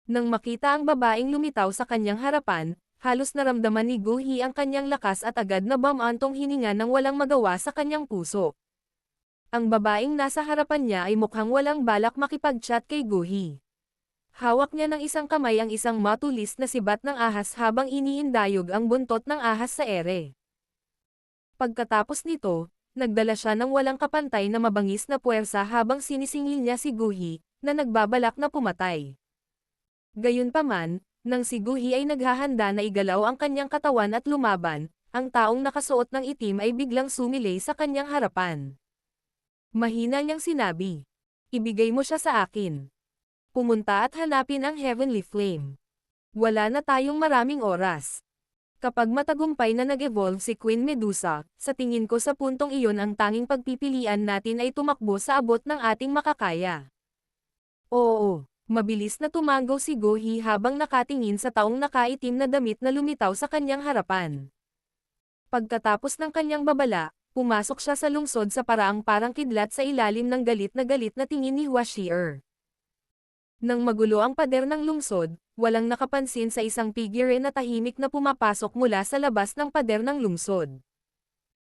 Nang makita ang babaeng lumitaw sa kanyang harapan, halos naramdaman ni Guhi ang kanyang lakas at agad na bumantong hininga nang walang magawa sa kanyang puso. Ang babaeng nasa harapan niya ay mukhang walang balak makipag-chat kay Guhi. Hawak niya ng isang kamay ang isang matulis na sibat ng ahas habang iniindayog ang buntot ng ahas sa ere. Pagkatapos nito, nagdala siya ng walang kapantay na mabangis na puwersa habang sinisingil niya si Guhi, na nagbabalak na pumatay. Gayunpaman, nang si Guhi ay naghahanda na igalaw ang kanyang katawan at lumaban, ang taong nakasuot ng itim ay biglang sumilay sa kanyang harapan. Mahina niyang sinabi, "Ibigay mo siya sa akin. Pumunta at hanapin ang Heavenly Flame. Wala na tayong maraming oras." Kapag matagumpay na nag-evolve si Queen Medusa, sa tingin ko sa puntong iyon ang tanging pagpipilian natin ay tumakbo sa abot ng ating makakaya. Oo, mabilis na tumango si Guhi habang nakatingin sa taong nakaitim na damit na lumitaw sa kanyang harapan. Pagkatapos ng kanyang babala, pumasok siya sa lungsod sa paraang parang kidlat sa ilalim ng galit na tingin ni Hua Shi-er. Nang magulo ang pader ng lungsod, walang nakapansin sa isang figure na tahimik na pumapasok mula sa labas ng pader ng lungsod.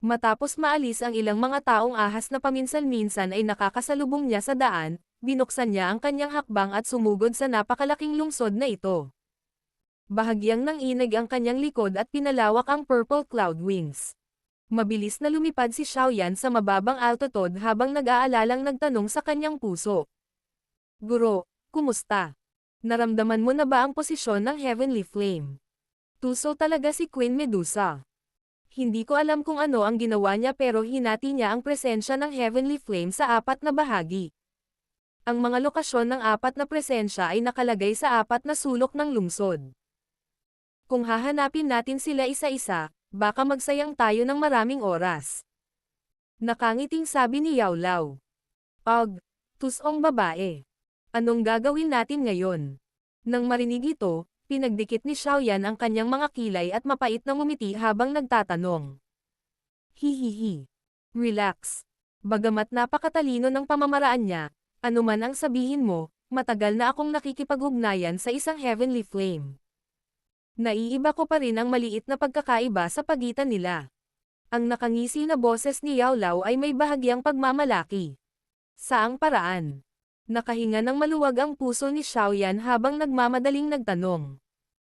Matapos maalis ang ilang mga taong ahas na paminsan-minsan ay nakakasalubong niya sa daan, binuksan niya ang kanyang hakbang at sumugod sa napakalaking lungsod na ito. Bahagyang nanginig ang kanyang likod at pinalawak ang purple cloud wings. Mabilis na lumipad si Xiaoyan sa mababang altitude habang nag-aalalang nagtanong sa kanyang puso. Guro, kumusta? Naramdaman mo na ba ang posisyon ng Heavenly Flame? Tuso talaga si Queen Medusa. Hindi ko alam kung ano ang ginawa niya pero hinati niya ang presensya ng Heavenly Flame sa 4 na bahagi. Ang mga lokasyon ng 4 na presensya ay nakalagay sa 4 na sulok ng lungsod. Kung hahanapin natin sila isa-isa, baka magsayang tayo ng maraming oras. Nakangiting sabi ni Yao Lao. Tusong babae. Anong gagawin natin ngayon? Nang marinig ito, pinagdikit ni Xiaoyan ang kanyang mga kilay at mapait na ngumiti habang nagtatanong. Hihihi. Relax. Bagamat napakatalino ng pamamaraan niya, anuman ang sabihin mo, matagal na akong nakikipag-ugnayan sa isang Heavenly Flame. Naiiba ko pa rin ang maliit na pagkakaiba sa pagitan nila. Ang nakangisi na boses ni Yao Lao ay may bahagyang pagmamalaki. Saang paraan? Nakahinga ng maluwag ang puso ni Xiaoyan habang nagmamadaling nagtanong.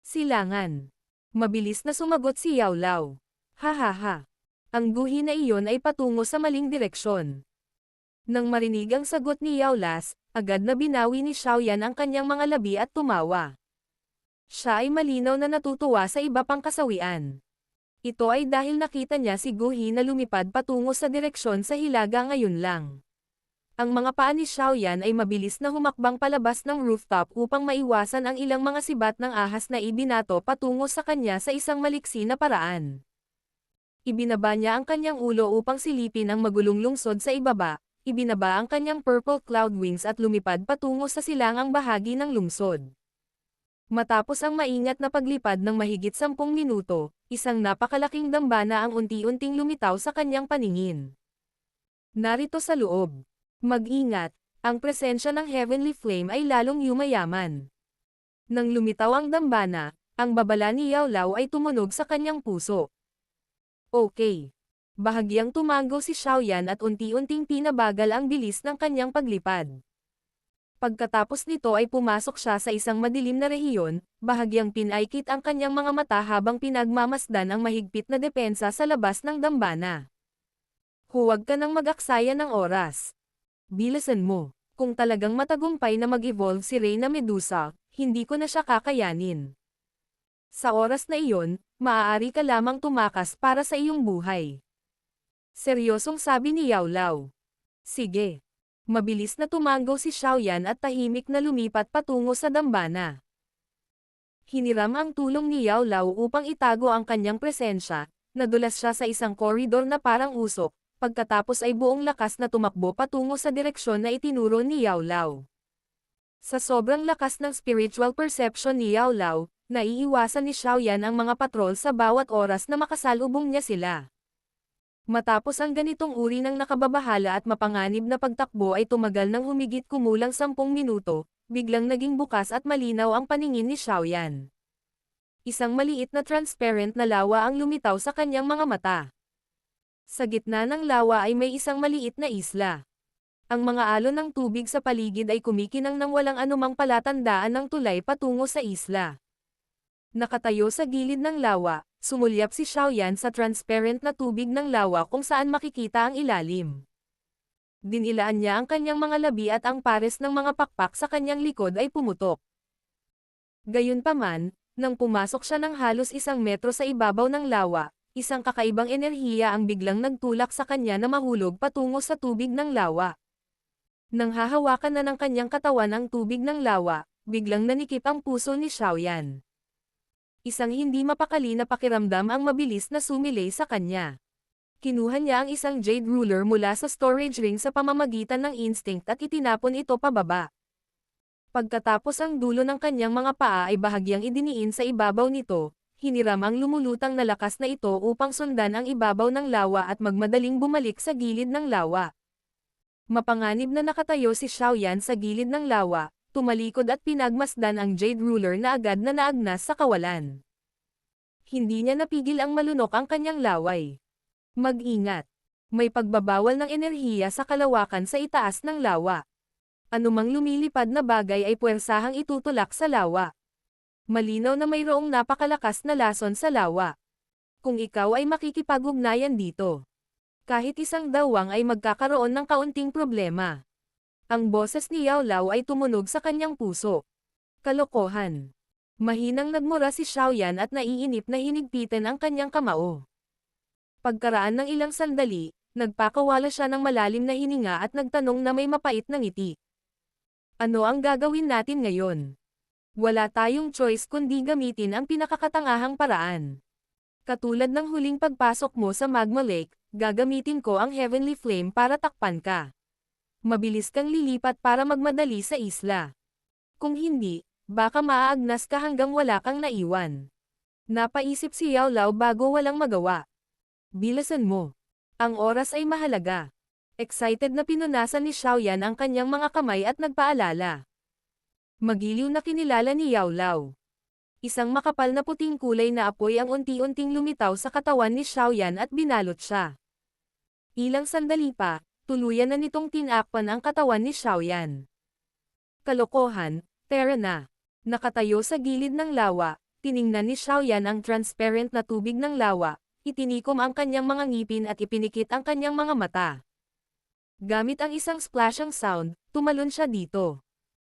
Silangan. Mabilis na sumagot si Yao Lao. Hahaha. Ang guhi na iyon ay patungo sa maling direksyon. Nang marinig ang sagot ni Yao Las, agad na binawi ni Xiaoyan ang kanyang mga labi at tumawa. Siya ay malinaw na natutuwa sa iba pang kasawian. Ito ay dahil nakita niya si Guhi na lumipad patungo sa direksyon sa hilaga ngayon lang. Ang mga paa ni Xiaoyan ay mabilis na humakbang palabas ng rooftop upang maiwasan ang ilang mga sibat ng ahas na ibinato patungo sa kanya sa isang maliksi na paraan. Ibinaba niya ang kanyang ulo upang silipin ang magulong lungsod sa ibaba, ibinaba ang kanyang purple cloud wings at lumipad patungo sa silangang bahagi ng lungsod. Matapos ang maingat na paglipad ng mahigit 10 minuto, isang napakalaking dambana ang unti-unting lumitaw sa kanyang paningin. Narito sa loob. Mag-ingat, ang presensya ng Heavenly Flame ay lalong yumayaman. Nang lumitaw ang dambana, ang babala ni Yao Lao ay tumunog sa kanyang puso. Okay. Bahagyang tumango si Xiaoyan at unti-unting pinabagal ang bilis ng kanyang paglipad. Pagkatapos nito ay pumasok siya sa isang madilim na rehiyon, bahagyang pinaikit ang kanyang mga mata habang pinagmamasdan ang mahigpit na depensa sa labas ng dambana. Huwag ka nang mag-aksaya ng oras. Bilisan mo. Kung talagang matagumpay na mag-evolve si Reyna Medusa, hindi ko na siya kakayanin. Sa oras na iyon, maaari ka lamang tumakas para sa iyong buhay. Seryosong sabi ni Yao Lao. Sige. Mabilis na tumango si Xiaoyan at tahimik na lumipat patungo sa dambana. Hiniram ang tulong ni Yao Lao upang itago ang kanyang presensya, nadulas siya sa isang koridor na parang usok, pagkatapos ay buong lakas na tumakbo patungo sa direksyon na itinuro ni Yao Lao. Sa sobrang lakas ng spiritual perception ni Yao Lao, naiiwasan ni Xiaoyan ang mga patrol sa bawat oras na makasalubong niya sila. Matapos ang ganitong uri ng nakababahala at mapanganib na pagtakbo ay tumagal ng humigit kumulang 10 minuto, biglang naging bukas at malinaw ang paningin ni Xiaoyan. Isang maliit na transparent na lawa ang lumitaw sa kanyang mga mata. Sa gitna ng lawa ay may isang maliit na isla. Ang mga alon ng tubig sa paligid ay kumikinang nang walang anumang palatandaan ng tulay patungo sa isla. Nakatayo sa gilid ng lawa, sumulyap si Xiaoyan sa transparent na tubig ng lawa kung saan makikita ang ilalim. Dinilaan niya ang kanyang mga labi at ang pares ng mga pakpak sa kanyang likod ay pumutok. Gayunpaman, nang pumasok siya ng halos 1 metro sa ibabaw ng lawa, isang kakaibang enerhiya ang biglang nagtulak sa kanya na mahulog patungo sa tubig ng lawa. Nang hahawakan na ng kanyang katawan ang tubig ng lawa, biglang nanikip ang puso ni Xiaoyan. Isang hindi mapakali na pakiramdam ang mabilis na sumilay sa kanya. Kinuha niya ang isang jade ruler mula sa storage ring sa pamamagitan ng instinct at itinapon ito pababa. Pagkatapos ang dulo ng kanyang mga paa ay bahagyang idiniin sa ibabaw nito, hiniram ang lumulutang na lakas na ito upang sundan ang ibabaw ng lawa at magmadaling bumalik sa gilid ng lawa. Mapanganib na nakatayo si Xiaoyan sa gilid ng lawa, tumalikod at pinagmasdan ang jade ruler na agad na naagnas sa kawalan. Hindi niya napigil ang malunok ang kanyang laway. Mag-ingat. May pagbabawal ng enerhiya sa kalawakan sa itaas ng lawa. Anumang lumilipad na bagay ay puwersahang itutulak sa lawa. Malinaw na mayroong napakalakas na lason sa lawa. kung ikaw ay makikipag-ugnayan dito. Kahit isang dawang ay magkakaroon ng kaunting problema. Ang boses ni Yao Lao ay tumunog sa kanyang puso. Kalokohan. Mahinang nagmura si Xiaoyan at naiinip na hinigpitan ang kanyang kamao. Pagkaraan ng ilang sandali, nagpakawala siya ng malalim na hininga at nagtanong na may mapait na ngiti. Ano ang gagawin natin ngayon? Wala tayong choice kundi gamitin ang pinakakatangahang paraan. Katulad ng huling pagpasok mo sa Magma Lake, gagamitin ko ang Heavenly Flame para takpan ka. Mabilis kang lilipat para magmadali sa isla. Kung hindi, baka maaagnas ka hanggang wala kang naiwan. Napaisip si Yao Lao bago walang magawa. Bilisan mo. Ang oras ay mahalaga. Excited na pinunasan ni Xiaoyan ang kanyang mga kamay at nagpaalala. Magiliw na kinilala ni Yao Lao. Isang makapal na puting kulay na apoy ang unti-unting lumitaw sa katawan ni Xiaoyan at binalot siya. Ilang sandali pa, tuluyan na nitong tinakpan ang katawan ni Xiaoyan. Kalokohan, tera na. Nakatayo sa gilid ng lawa, tiningnan ni Xiaoyan ang transparent na tubig ng lawa, itinikom ang kanyang mga ngipin at ipinikit ang kanyang mga mata. Gamit ang isang splashing sound, tumalon siya dito.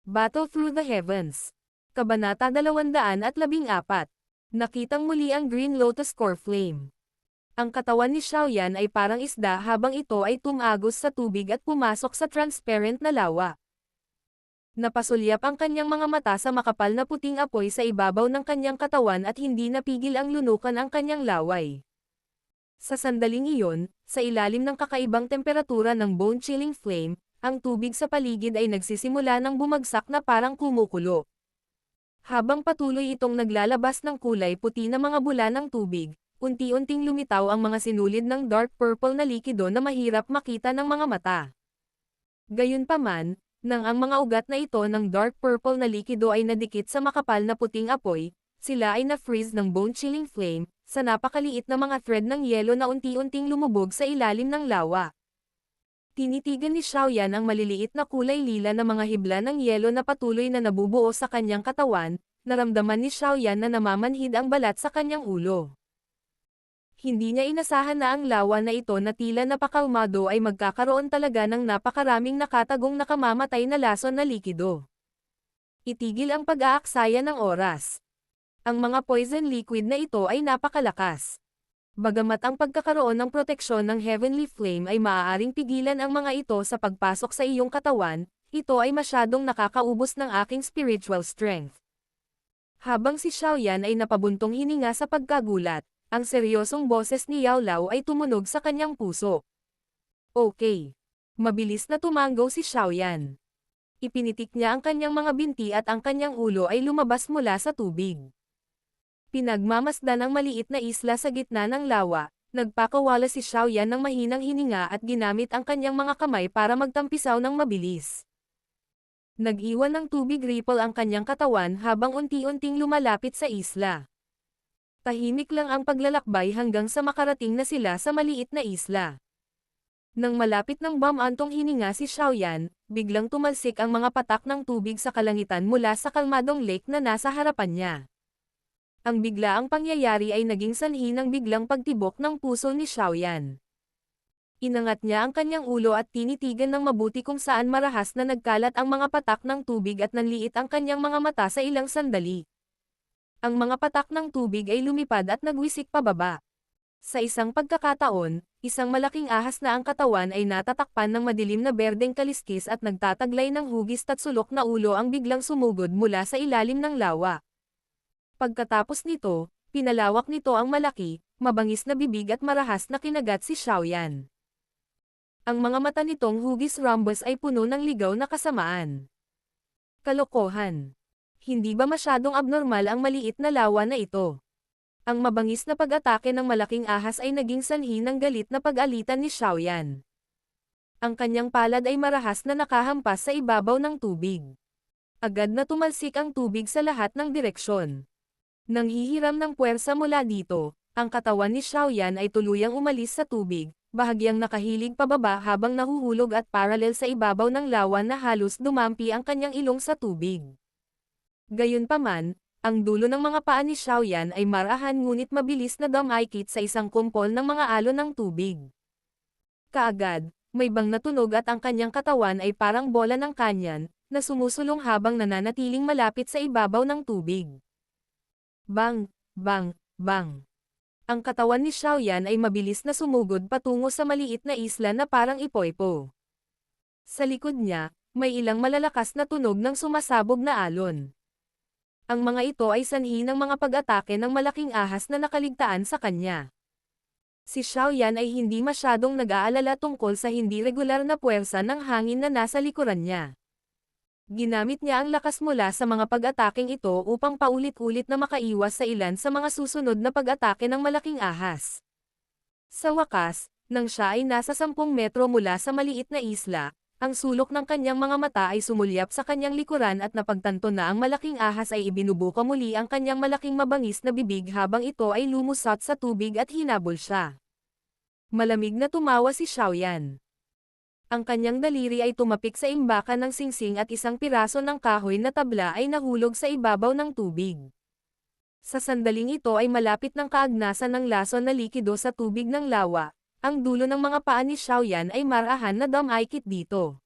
Battle Through the Heavens. Kabanata 214. Nakitang muli ang Green Lotus Core Flame. Ang katawan ni Xiaoyan ay parang isda habang ito ay tumagos sa tubig at pumasok sa transparent na lawa. Napasulyap ang kanyang mga mata sa makapal na puting apoy sa ibabaw ng kanyang katawan at hindi napigil ang lunukan ang kanyang laway. Sa sandaling iyon, sa ilalim ng kakaibang temperatura ng bone-chilling flame, ang tubig sa paligid ay nagsisimula ng bumagsak na parang kumukulo. Habang patuloy itong naglalabas ng kulay puti na mga bula ng tubig, unti-unting lumitaw ang mga sinulid ng dark purple na likido na mahirap makita ng mga mata. Gayunpaman, nang ang mga ugat na ito ng dark purple na likido ay nadikit sa makapal na puting apoy, sila ay na-freeze ng bone-chilling flame, sa napakaliit na mga thread ng yelo na unti-unting lumubog sa ilalim ng lawa. Tinitigan ni Xiaoyan ang maliliit na kulay lila na mga hibla ng yelo na patuloy na nabubuo sa kanyang katawan, naramdaman ni Xiaoyan na namamanhid ang balat sa kanyang ulo. Hindi niya inasahan na ang lawa na ito na tila napakalmado ay magkakaroon talaga ng napakaraming nakatagong nakamamatay na lason na likido. Itigil ang pag-aaksaya ng oras. Ang mga poison liquid na ito ay napakalakas. Bagamat ang pagkakaroon ng proteksyon ng Heavenly Flame ay maaaring pigilan ang mga ito sa pagpasok sa iyong katawan, ito ay masyadong nakakaubos ng aking spiritual strength. Habang si Xiaoyan ay napabuntong hininga sa pagkagulat, ang seryosong boses ni Yao Lao ay tumunog sa kanyang puso. Okay. Mabilis na tumanggo si Xiaoyan. Ipinitik niya ang kanyang mga binti at ang kanyang ulo ay lumabas mula sa tubig. Pinagmamasdan ang maliit na isla sa gitna ng lawa, nagpakawala si Xiaoyan ng mahinang hininga at ginamit ang kanyang mga kamay para magtampisaw ng mabilis. Nag-iwan ng tubig ripple ang kanyang katawan habang unti-unting lumalapit sa isla. Tahimik lang ang paglalakbay hanggang sa makarating na sila sa maliit na isla. Nang malapit ng bumantong hininga si Xiaoyan, biglang tumalsik ang mga patak ng tubig sa kalangitan mula sa kalmadong lake na nasa harapan niya. Ang biglaang pangyayari ay naging sanhi ng biglang pagtibok ng puso ni Xiaoyan. Inangat niya ang kanyang ulo at tinitigan ng mabuti kung saan marahas na nagkalat ang mga patak ng tubig at nanliit ang kanyang mga mata sa ilang sandali. Ang mga patak ng tubig ay lumipad at nagwisik pababa. Sa isang pagkakataon, isang malaking ahas na ang katawan ay natatakpan ng madilim na berdeng kaliskis at nagtataglay ng hugis at sulok na ulo ang biglang sumugod mula sa ilalim ng lawa. Pagkatapos nito, pinalawak nito ang malaki, mabangis na bibig at marahas na kinagat si Xiaoyan. Ang mga mata nitong hugis rhombus ay puno ng ligaw na kasamaan. Kalokohan. Hindi ba masyadong abnormal ang maliit na lawa na ito? Ang mabangis na pag-atake ng malaking ahas ay naging sanhi ng galit na pag-alitan ni Xiaoyan. Ang kanyang palad ay marahas na nakahampas sa ibabaw ng tubig. Agad na tumalsik ang tubig sa lahat ng direksyon. Nang hihiram ng puwersa mula dito, ang katawan ni Xiaoyan ay tuluyang umalis sa tubig, bahagyang nakahilig pababa habang nahuhulog at paralel sa ibabaw ng lawa na halos dumampi ang kanyang ilong sa tubig. Gayunpaman, Ang dulo ng mga paa ni Xiaoyan ay marahan ngunit mabilis na dumikit sa isang kumpol ng mga alon ng tubig. Kaagad, may bang na tunog at ang kanyang katawan ay parang bola ng kanyan, na sumusulong habang nananatiling malapit sa ibabaw ng tubig. Bang! Bang! Bang! Ang katawan ni Xiaoyan ay mabilis na sumugod patungo sa maliit na isla na parang ipoipo. Sa likod niya, may ilang malalakas na tunog ng sumasabog na alon. Ang mga ito ay sanhi ng mga pag-atake ng malaking ahas na nakaligtaan sa kanya. Si Xiaoyan ay hindi masyadong nag-aalala tungkol sa hindi regular na puwersa ng hangin na nasa likuran niya. Ginamit niya ang lakas mula sa mga pag-ataking ito upang paulit-ulit na makaiwas sa ilan sa mga susunod na pag-atake ng malaking ahas. Sa wakas, nang siya ay nasa 10 metro mula sa maliit na isla, ang sulok ng kanyang mga mata ay sumulyap sa kanyang likuran at napagtanto na ang malaking ahas ay ibinubuka muli ang kanyang malaking mabangis na bibig habang ito ay lumusot sa tubig at hinabol siya. Malamig na tumawa si Xiaoyan. Ang kanyang daliri ay tumapik sa imbakan ng singsing at isang piraso ng kahoy na tabla ay nahulog sa ibabaw ng tubig. Sa sandaling ito ay malapit ng kaagnasan ng lason na likido sa tubig ng lawa. Ang dulo ng mga paa ni Xiaoyan ay marahan na dumikit dito.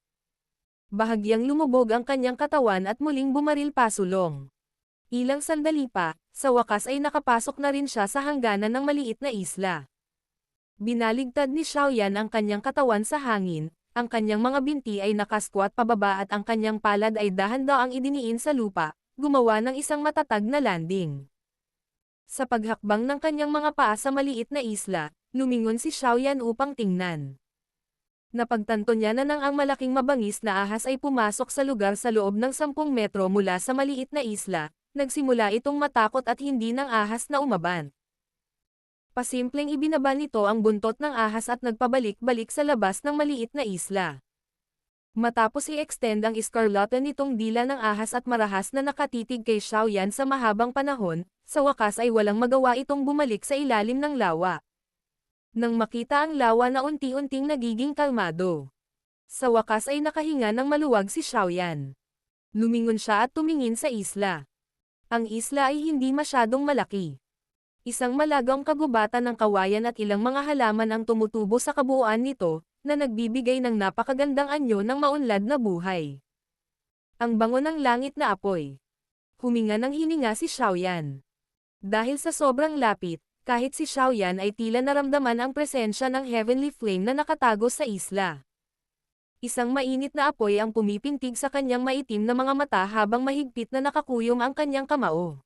Bahagyang lumubog ang kanyang katawan at muling bumaril pasulong. Ilang sandali pa, sa wakas ay nakapasok na rin siya sa hangganan ng maliit na isla. Binaligtad ni Xiaoyan ang kanyang katawan sa hangin, ang kanyang mga binti ay nakasquat pababa at ang kanyang palad ay dahan-daang idiniin sa lupa, gumawa ng isang matatag na landing. Sa paghakbang ng kanyang mga paa sa maliit na isla, lumingon si Xiaoyan upang tingnan. Napagtanto niya na nang ang malaking mabangis na ahas ay pumasok sa lugar sa loob ng 10 metro mula sa maliit na isla, nagsimula itong matakot at hindi ng ahas na umaban. Pasimpleng ibinaba nito ang buntot ng ahas at nagpabalik-balik sa labas ng maliit na isla. Matapos i-extend ang iskarlata nitong dila ng ahas at marahas na nakatitig kay Xiaoyan sa mahabang panahon, sa wakas ay walang magawa itong bumalik sa ilalim ng lawa. Nang makita ang lawa na unti-unting nagiging kalmado. Sa wakas ay nakahinga ng maluwag si Xiaoyan. Lumingon siya at tumingin sa isla. Ang isla ay hindi masyadong malaki. Isang malagang kagubatan ng kawayan at ilang mga halaman ang tumutubo sa kabuuan nito, na nagbibigay ng napakagandang anyo ng maunlad na buhay. Ang bango ng langit na apoy. Huminga ng hininga si Xiaoyan. Dahil sa sobrang lapit, kahit si Xiaoyan ay tila naramdaman ang presensya ng heavenly flame na nakatago sa isla. Isang mainit na apoy ang pumipintig sa kanyang maitim na mga mata habang mahigpit na nakakuyom ang kanyang kamao.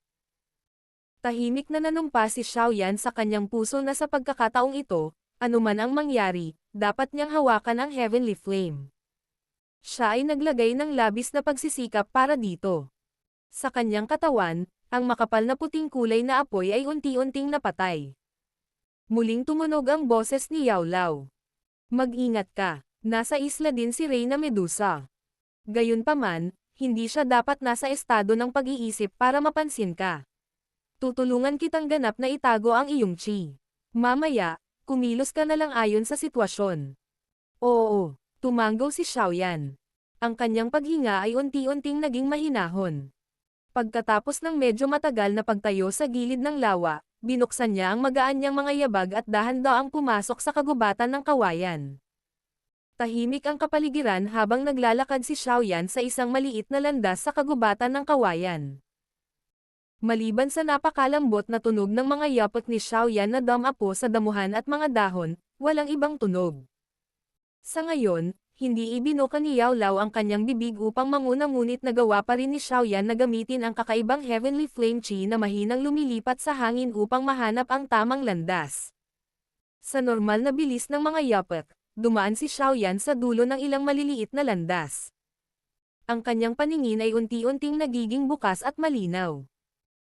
Tahimik na nanumpa si Xiaoyan sa kanyang puso na sa pagkakataong ito, anuman ang mangyari, dapat niyang hawakan ang heavenly flame. Siya ay naglagay ng labis na pagsisikap para dito. Sa kanyang katawan, ang makapal na puting kulay na apoy ay unti-unting napatay. Muling tumunog ang boses ni Yao Lao. Mag-ingat ka, nasa isla din si Reyna Medusa. Gayunpaman, hindi siya dapat nasa estado ng pag-iisip para mapansin ka. Tutulungan kitang ganap na itago ang iyong chi. Mamaya, kumilos ka na lang ayon sa sitwasyon. Oo, tumanggo si Xiaoyan. Ang kanyang paghinga ay unti-unting naging mahinahon. Pagkatapos ng medyo matagal na pagtayo sa gilid ng lawa, binuksan niya ang magaan niyang mga yabag at dahan-daang pumasok sa kagubatan ng kawayan. Tahimik ang kapaligiran habang naglalakad si Xiaoyan sa isang maliit na landas sa kagubatan ng kawayan. Maliban sa napakalambot na tunog ng mga yapot ni Xiaoyan na dumapo sa damuhan at mga dahon, walang ibang tunog. Sa ngayon, hindi ibinuka ni Yao Lao ang kanyang bibig upang manguna ngunit nagawa pa rin ni Xiaoyan na gamitin ang kakaibang heavenly flame chi na mahinang lumilipat sa hangin upang mahanap ang tamang landas. Sa normal na bilis ng mga yapot, dumaan si Xiaoyan sa dulo ng ilang maliliit na landas. Ang kanyang paningin ay unti-unting nagiging bukas at malinaw.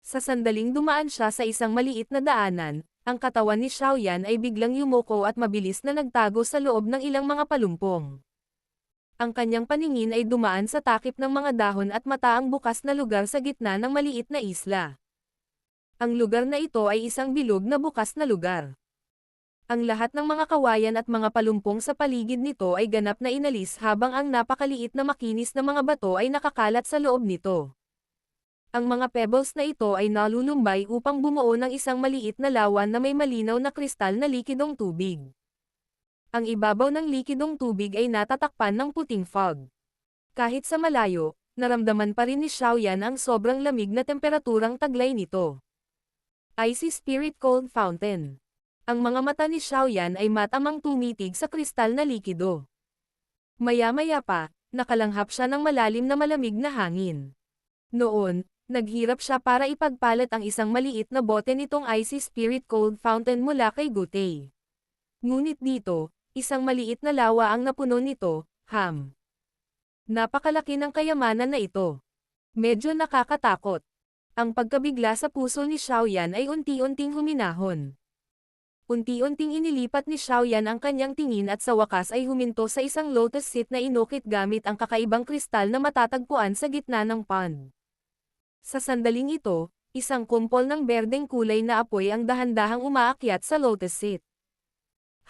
Sa sandaling dumaan siya sa isang maliit na daanan, ang katawan ni Xiaoyan ay biglang yumuko at mabilis na nagtago sa loob ng ilang mga palumpong. Ang kanyang paningin ay dumaan sa takip ng mga dahon at mata ang bukas na lugar sa gitna ng maliit na isla. Ang lugar na ito ay isang bilog na bukas na lugar. Ang lahat ng mga kawayan at mga palumpong sa paligid nito ay ganap na inalis habang ang napakaliit na makinis na mga bato ay nakakalat sa loob nito. Ang mga pebbles na ito ay nalulumbay upang bumuo ng isang maliit na lawa na may malinaw na kristal na likidong tubig. Ang ibabaw ng likidong tubig ay natatakpan ng puting fog. Kahit sa malayo, naramdaman pa rin ni Xiaoyan ang sobrang lamig na temperaturang taglay nito. Icy Spirit Cold Fountain. Ang mga mata ni Xiaoyan ay matamang tumitig sa kristal na likido. Maya-maya pa, nakalanghap siya ng malalim na malamig na hangin. Noon, naghirap siya para ipagpalit ang isang maliit na bote nitong Icy Spirit Cold Fountain mula kay Gutay. Ngunit dito, isang maliit na lawa ang napuno nito, Napakalaki ng kayamanan na ito. Medyo nakakatakot. Ang pagkabigla sa puso ni Xiaoyan ay unti-unting huminahon. Unti-unting inilipat ni Xiaoyan ang kanyang tingin at sa wakas ay huminto sa isang lotus seed na inukit gamit ang kakaibang kristal na matatagpuan sa gitna ng pond. Sa sandaling ito, isang kumpol ng berdeng kulay na apoy ang dahan-dahang umaakyat sa lotus seed.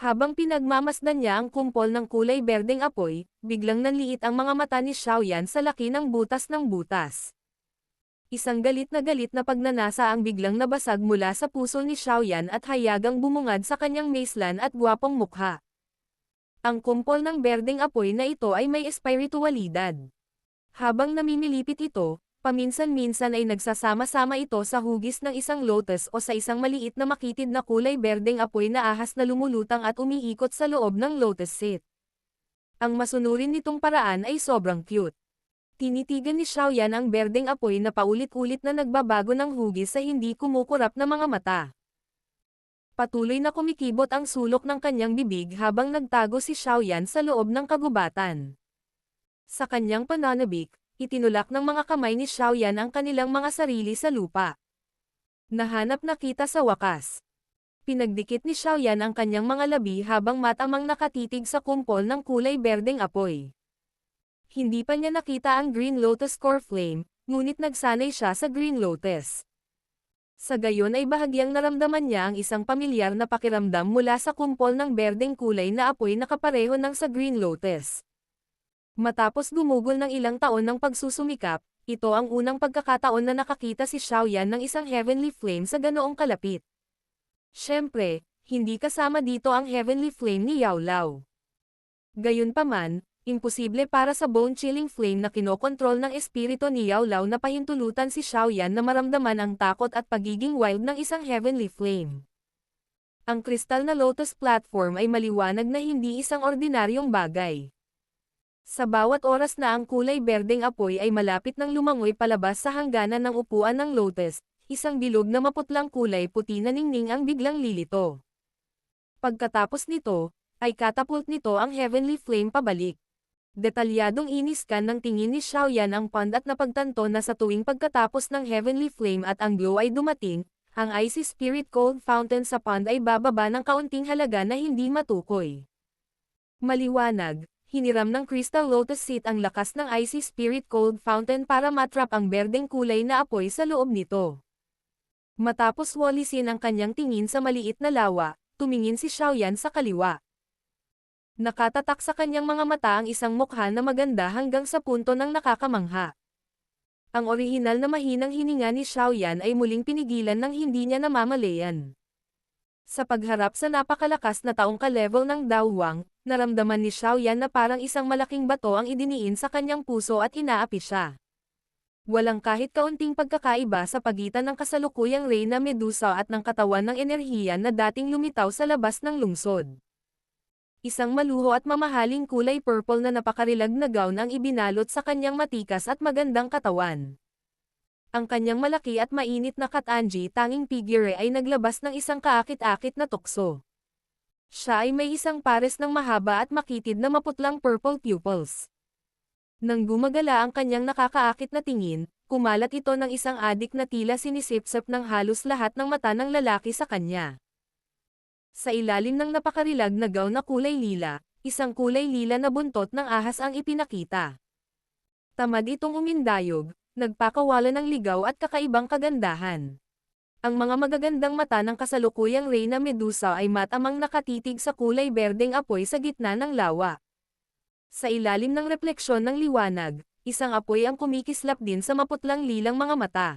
Habang pinagmamasdan niya ang kumpol ng kulay berdeng apoy, biglang nanliit ang mga mata ni Xiaoyan sa laki ng butas ng butas. Isang galit na pagnanasa ang biglang nabasag mula sa puso ni Xiaoyan at hayagang bumungad sa kanyang maislan at gwapong mukha. Ang kumpol ng berdeng apoy na ito ay may espiritualidad. Habang namimilipit ito, paminsan-minsan ay nagsasama-sama ito sa hugis ng isang lotus o sa isang maliit na makitid na kulay berdeng apoy na ahas na lumulutang at umiikot sa loob ng lotus seed. Ang masunurin nitong paraan ay sobrang cute. Tinitigan ni Xiaoyan ang berdeng apoy na paulit-ulit na nagbabago ng hugis sa hindi kumukurap na mga mata. Patuloy na kumikibot ang sulok ng kanyang bibig habang nagtago si Xiaoyan sa loob ng kagubatan. Sa kanyang pananabik, itinulak ng mga kamay ni Xiaoyan ang kanilang mga sarili sa lupa. Nahanap na kita sa wakas. Pinagdikit ni Xiaoyan ang kanyang mga labi habang matamang nakatitig sa kumpol ng kulay berdeng apoy. Hindi pa niya nakita ang Green Lotus Core Flame, ngunit nagsanay siya sa Green Lotus. Sa gayon ay bahagyang naramdaman niya ang isang pamilyar na pakiramdam mula sa kumpol ng berdeng kulay na apoy na kapareho ng sa Green Lotus. Matapos gumugol ng ilang taon ng pagsusumikap, ito ang unang pagkakataon na nakakita si Xiaoyan ng isang heavenly flame sa ganoong kalapit. Siyempre, hindi kasama dito ang heavenly flame ni Yao Lao. Gayunpaman, imposible para sa bone-chilling flame na kinokontrol ng espiritu ni Yao Lao na pahintulutan si Xiaoyan na maramdaman ang takot at pagiging wild ng isang heavenly flame. Ang kristal na lotus platform ay maliwanag na hindi isang ordinaryong bagay. Sa bawat oras na ang kulay berdeng apoy ay malapit ng lumangoy palabas sa hangganan ng upuan ng lotus, isang bilog na maputlang kulay puti na ningning ang biglang lilito. Pagkatapos nito, ay katapult nito ang heavenly flame pabalik. Detalyadong iniskan ng tingin ni Xiaoyan ang pond at napagtanto na sa tuwing pagkatapos ng heavenly flame at ang glow ay dumating, ang Icy Spirit Cold Fountain sa pond ay bababa ng kaunting halaga na hindi matukoy. Maliwanag, hiniram ng Crystal Lotus Seed ang lakas ng Icy Spirit Cold Fountain para matrap ang berdeng kulay na apoy sa loob nito. Matapos walisin ang kanyang tingin sa maliit na lawa, tumingin si Xiaoyan sa kaliwa. Nakatatak sa kanyang mga mata ang isang mukha na maganda hanggang sa punto ng nakakamangha. Ang orihinal na mahinang hininga ni Xiaoyan ay muling pinigilan ng hindi niya namamalayan. Sa pagharap sa napakalakas na taong ka-level ng Dao Huang, naramdaman ni Xiaoyan na parang isang malaking bato ang idiniin sa kanyang puso at inaapi siya. Walang kahit kaunting pagkakaiba sa pagitan ng kasalukuyang Reyna Medusa at ng katawan ng enerhiya na dating lumitaw sa labas ng lungsod. Isang maluho at mamahaling kulay purple na napakarilag na gown ang ibinalot sa kanyang matikas at magandang katawan. Ang kanyang malaki at mainit na katanji tanging figure ay naglabas ng isang kaakit-akit na tukso. Siya ay may isang pares ng mahaba at makitid na maputlang purple pupils. Nang gumagala ang kanyang nakakaakit na tingin, kumalat ito ng isang adik na tila sinisipsip ng halos lahat ng mata ng lalaki sa kanya. Sa ilalim ng napakarilag na gown na kulay lila, isang kulay lila na buntot ng ahas ang ipinakita. Tamad itong umindayog, nagpakawala ng ligaw at kakaibang kagandahan. Ang mga magagandang mata ng kasalukuyang Reyna Medusa ay matamang nakatitig sa kulay berdeng apoy sa gitna ng lawa. Sa ilalim ng refleksyon ng liwanag, isang apoy ang kumikislap din sa maputlang lilang mga mata.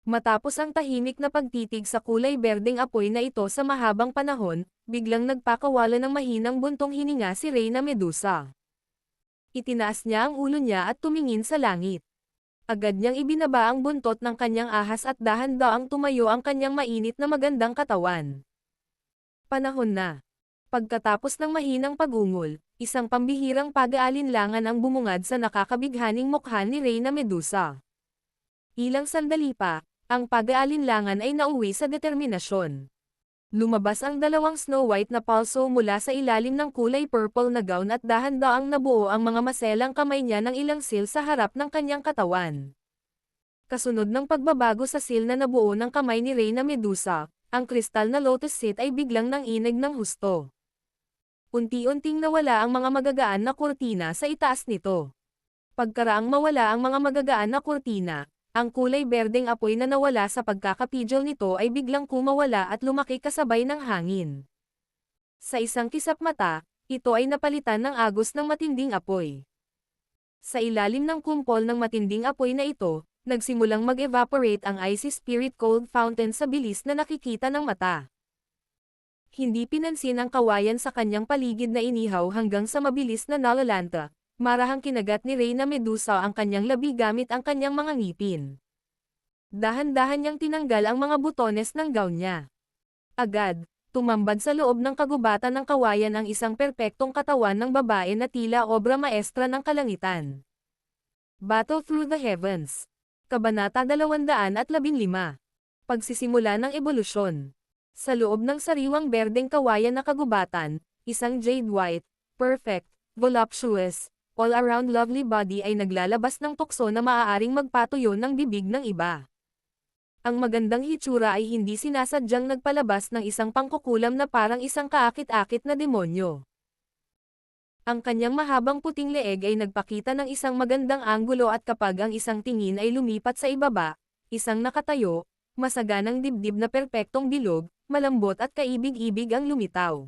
Matapos ang tahimik na pagtitig sa kulay berdeng apoy na ito sa mahabang panahon, biglang nagpakawala ng mahinang buntong hininga si Reyna Medusa. Itinaas niya ang ulo niya at tumingin sa langit. Agad niyang ibinaba ang buntot ng kanyang ahas at dahan-daang tumayo ang kanyang mainit na magandang katawan. Panahon na. Pagkatapos ng mahinang pagungol, isang pambihirang pag-aalinlangan ang bumungad sa nakakabighaning mukha ni Reyna Medusa. Ilang sandali pa, ang pag-aalinlangan ay nauwi sa determinasyon. Lumabas ang dalawang Snow White na palso mula sa ilalim ng kulay purple na gown at dahan-daang nabuo ang mga maselang kamay niya ng ilang seal sa harap ng kanyang katawan. Kasunod ng pagbabago sa seal na nabuo ng kamay ni Reyna Medusa, ang kristal na lotus seat ay biglang nanginig ng husto. Unti-unting nawala ang mga magagaan na kurtina sa itaas nito. Pagkaraang mawala ang mga magagaan na kurtina, ang kulay berdeng apoy na nawala sa pagkakapidyo nito ay biglang kumawala at lumaki kasabay ng hangin. Sa isang kisap mata, ito ay napalitan ng agos ng matinding apoy. Sa ilalim ng kumpol ng matinding apoy na ito, nagsimulang mag-evaporate ang icy spirit cold fountain sa bilis na nakikita ng mata. Hindi pinansin ang kawayan sa kanyang paligid na inihaw hanggang sa mabilis na nalalanta. Marahang kinagat ni Reyna Medusa ang kanyang labi gamit ang kanyang mga ngipin. Dahan-dahan niyang tinanggal ang mga butones ng gown niya. Agad, tumambad sa loob ng kagubatan ng kawayan ang isang perpektong katawan ng babae na tila obra maestra ng kalangitan. Battle Through the Heavens. Kabanata 215. Pagsisimula ng ebolusyon. Sa loob ng sariwang berdeng kawayan na kagubatan, isang jade white, perfect, voluptuous, all-around lovely body ay naglalabas ng tukso na maaaring magpatuyo ng bibig ng iba. Ang magandang hitsura ay hindi sinasadyang nagpalabas ng isang pangkukulam na parang isang kaakit-akit na demonyo. Ang kanyang mahabang puting leeg ay nagpakita ng isang magandang anggulo at kapag ang isang tingin ay lumipat sa ibaba, isang nakatayo, masaganang dibdib na perpektong bilog, malambot at kaibig-ibig ang lumitaw.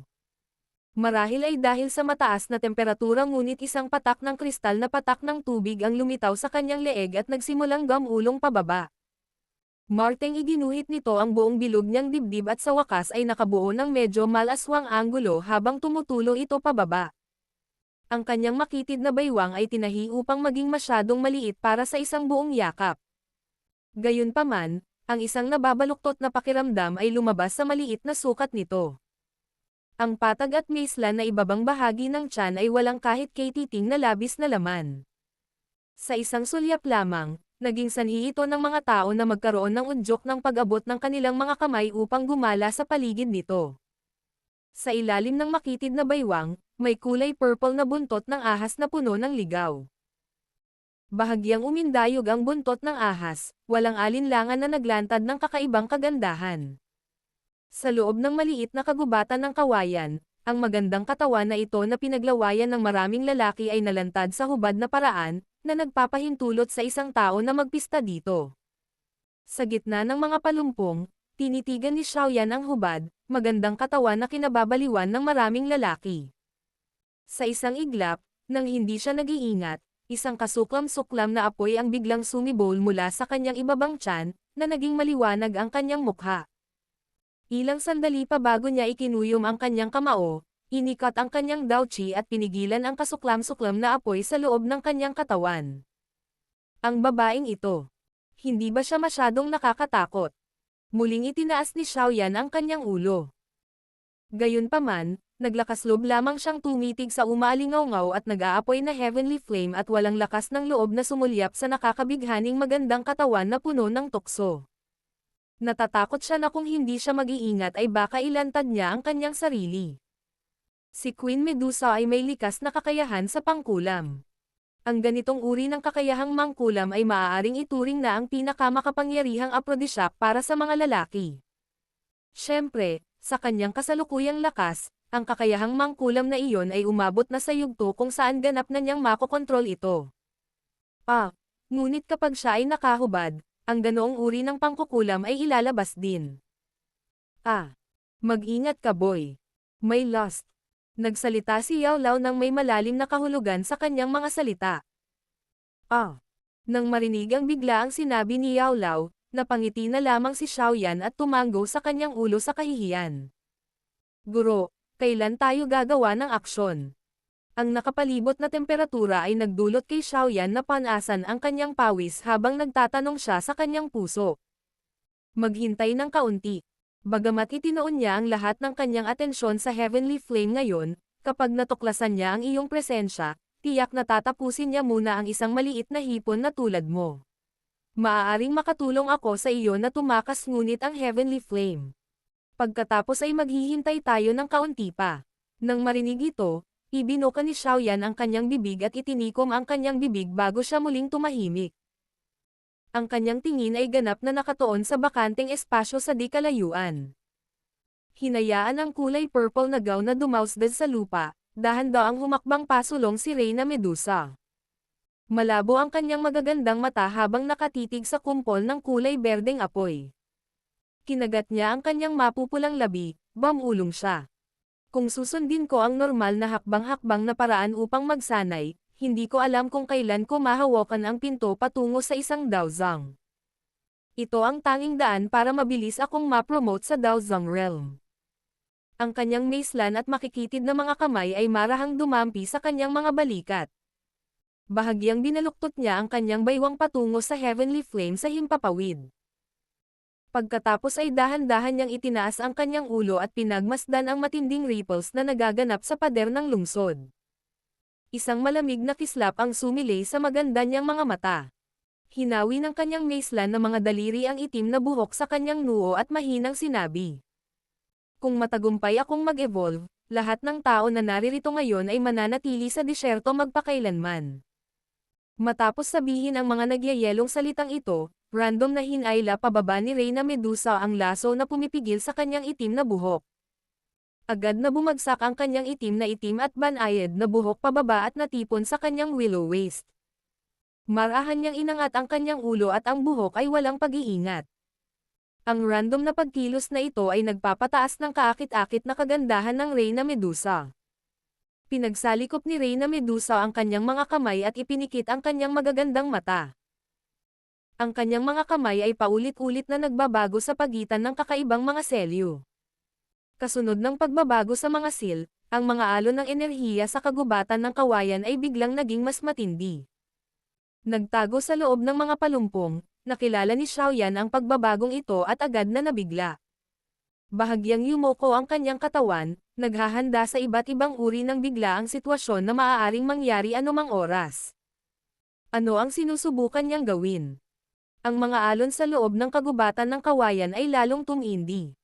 Marahil ay dahil sa mataas na temperatura ngunit isang patak ng kristal na patak ng tubig ang lumitaw sa kanyang leeg at nagsimulang gamulong pababa. Marteng iginuhit nito ang buong bilog niyang dibdib at sa wakas ay nakabuo ng medyo malaswang anggulo habang tumutulo ito pababa. Ang kanyang makitid na baywang ay tinahi upang maging masyadong maliit para sa isang buong yakap. Gayunpaman, ang isang nababaluktot na pakiramdam ay lumabas sa maliit na sukat nito. Ang patag at maislan na ibabang bahagi ng tiyan ay walang kahit katiting na labis na laman. Sa isang sulyap lamang, naging sanhi ito ng mga tao na magkaroon ng udyok ng pag-abot ng kanilang mga kamay upang gumala sa paligid nito. Sa ilalim ng makitid na baywang, may kulay purple na buntot ng ahas na puno ng ligaw. Bahagyang umindayog ang buntot ng ahas, walang alinlangan na naglantad ng kakaibang kagandahan. Sa loob ng maliit na kagubatan ng kawayan, ang magandang katawan na ito na pinaglawayan ng maraming lalaki ay nalantad sa hubad na paraan, na nagpapahintulot sa isang tao na magpista dito. Sa gitna ng mga palumpong, tinitigan ni Xiaoyan ang hubad, magandang katawan na kinababaliwan ng maraming lalaki. Sa isang iglap, nang hindi siya nag-iingat, isang kasuklam-suklam na apoy ang biglang sumibol mula sa kanyang ibabang tiyan, na naging maliwanag ang kanyang mukha. Ilang sandali pa bago niya ikinuyom ang kanyang kamao, inikat ang kanyang dauchi at pinigilan ang kasuklam-suklam na apoy sa loob ng kanyang katawan. Ang babaeng ito. Hindi ba siya masyadong nakakatakot? Muling itinaas ni Xiaoyan ang kanyang ulo. Gayunpaman, naglakasloob lamang siyang tumitig sa umaalingaw-ngaw at nag-aapoy na heavenly flame at walang lakas ng loob na sumulyap sa nakakabighaning magandang katawan na puno ng tukso. Natatakot siya na kung hindi siya mag-iingat ay baka ilantad niya ang kanyang sarili. Si Queen Medusa ay may likas na kakayahan sa pangkulam. Ang ganitong uri ng kakayahang mangkulam ay maaaring ituring na ang pinakamakapangyarihang aphrodisiac para sa mga lalaki. Siyempre, sa kanyang kasalukuyang lakas, ang kakayahang mangkulam na iyon ay umabot na sa yugto kung saan ganap na niyang makokontrol ito. Ngunit kapag siya ay nakahubad, ang ganoong uri ng pangkukulam ay ilalabas din. Mag-ingat ka boy. May lust. Nagsalita si Yao Lao nang may malalim na kahulugan sa kanyang mga salita. Ah! Nang marinig ang bigla ang sinabi ni Yao Lao, napangiti na lamang si Xiaoyan at tumango sa kanyang ulo sa kahihiyan. Guro, kailan tayo gagawa ng aksyon? Ang nakapalibot na temperatura ay nagdulot kay Xiaoyan na panasan ang kanyang pawis habang nagtatanong siya sa kanyang puso. Maghintay ng kaunti. Bagamat itinoon niya ang lahat ng kanyang atensyon sa Heavenly Flame ngayon, kapag natuklasan niya ang iyong presensya, tiyak na tatapusin niya muna ang isang maliit na hipon na tulad mo. Maaaring makatulong ako sa iyo na tumakas ngunit ang Heavenly Flame. Pagkatapos ay maghihintay tayo ng kaunti pa. Nang marinig ito, ibinuka ni Xiaoyan ang kanyang bibig at itinikom ang kanyang bibig bago siya muling tumahimik. Ang kanyang tingin ay ganap na nakatuon sa bakanteng espasyo sa di kalayuan. Hinayaan ang kulay purple na gown na dumausdad sa lupa, dahan-daang humakbang pasulong si Reyna Medusa. Malabo ang kanyang magagandang mata habang nakatitig sa kumpol ng kulay berdeng apoy. Kinagat niya ang kanyang mapupulang labi, bamulong siya. Kung susundin ko ang normal na hakbang-hakbang na paraan upang magsanay, hindi ko alam kung kailan ko mahawakan ang pinto patungo sa isang Daozang. Ito ang tanging daan para mabilis akong ma-promote sa Daozang Realm. Ang kanyang macelan at makikitid na mga kamay ay marahang dumampi sa kanyang mga balikat. Bahagyang binaluktot niya ang kanyang baywang patungo sa Heavenly Flame sa himpapawid. Pagkatapos ay dahan-dahan niyang itinaas ang kanyang ulo at pinagmasdan ang matinding ripples na nagaganap sa pader ng lungsod. Isang malamig na kislap ang sumilay sa maganda niyang mga mata. Hinawi ng kanyang macelan na mga daliri ang itim na buhok sa kanyang noo at mahinang sinabi. Kung matagumpay akong mag-evolve, lahat ng tao na naririto ngayon ay mananatili sa disyerto magpakailanman. Matapos sabihin ang mga nagyayelong salitang ito, random na hinayla pababa ni Reyna Medusa ang laso na pumipigil sa kanyang itim na buhok. Agad na bumagsak ang kanyang itim at banayad na buhok pababa at natipon sa kanyang willow waist. Marahan niyang inangat ang kanyang ulo at ang buhok ay walang pag-iingat. Ang random na pagkilos na ito ay nagpapataas ng kaakit-akit na kagandahan ng Reyna Medusa. Pinagsalikop ni Reyna Medusa ang kanyang mga kamay at ipinikit ang kanyang magagandang mata. Ang kanyang mga kamay ay paulit-ulit na nagbabago sa pagitan ng kakaibang mga selyo. Kasunod ng pagbabago sa mga sil, ang mga alon ng enerhiya sa kagubatan ng kawayan ay biglang naging mas matindi. Nagtago sa loob ng mga palumpong, nakilala ni Xiaoyan ang pagbabagong ito at agad na nabigla. Bahagyang yumoko ang kanyang katawan, naghahanda sa iba't ibang uri ng biglaang sitwasyon na maaaring mangyari anumang oras. Ano ang sinusubukan niyang gawin? Ang mga alon sa loob ng kagubatan ng kawayan ay lalong tumindi.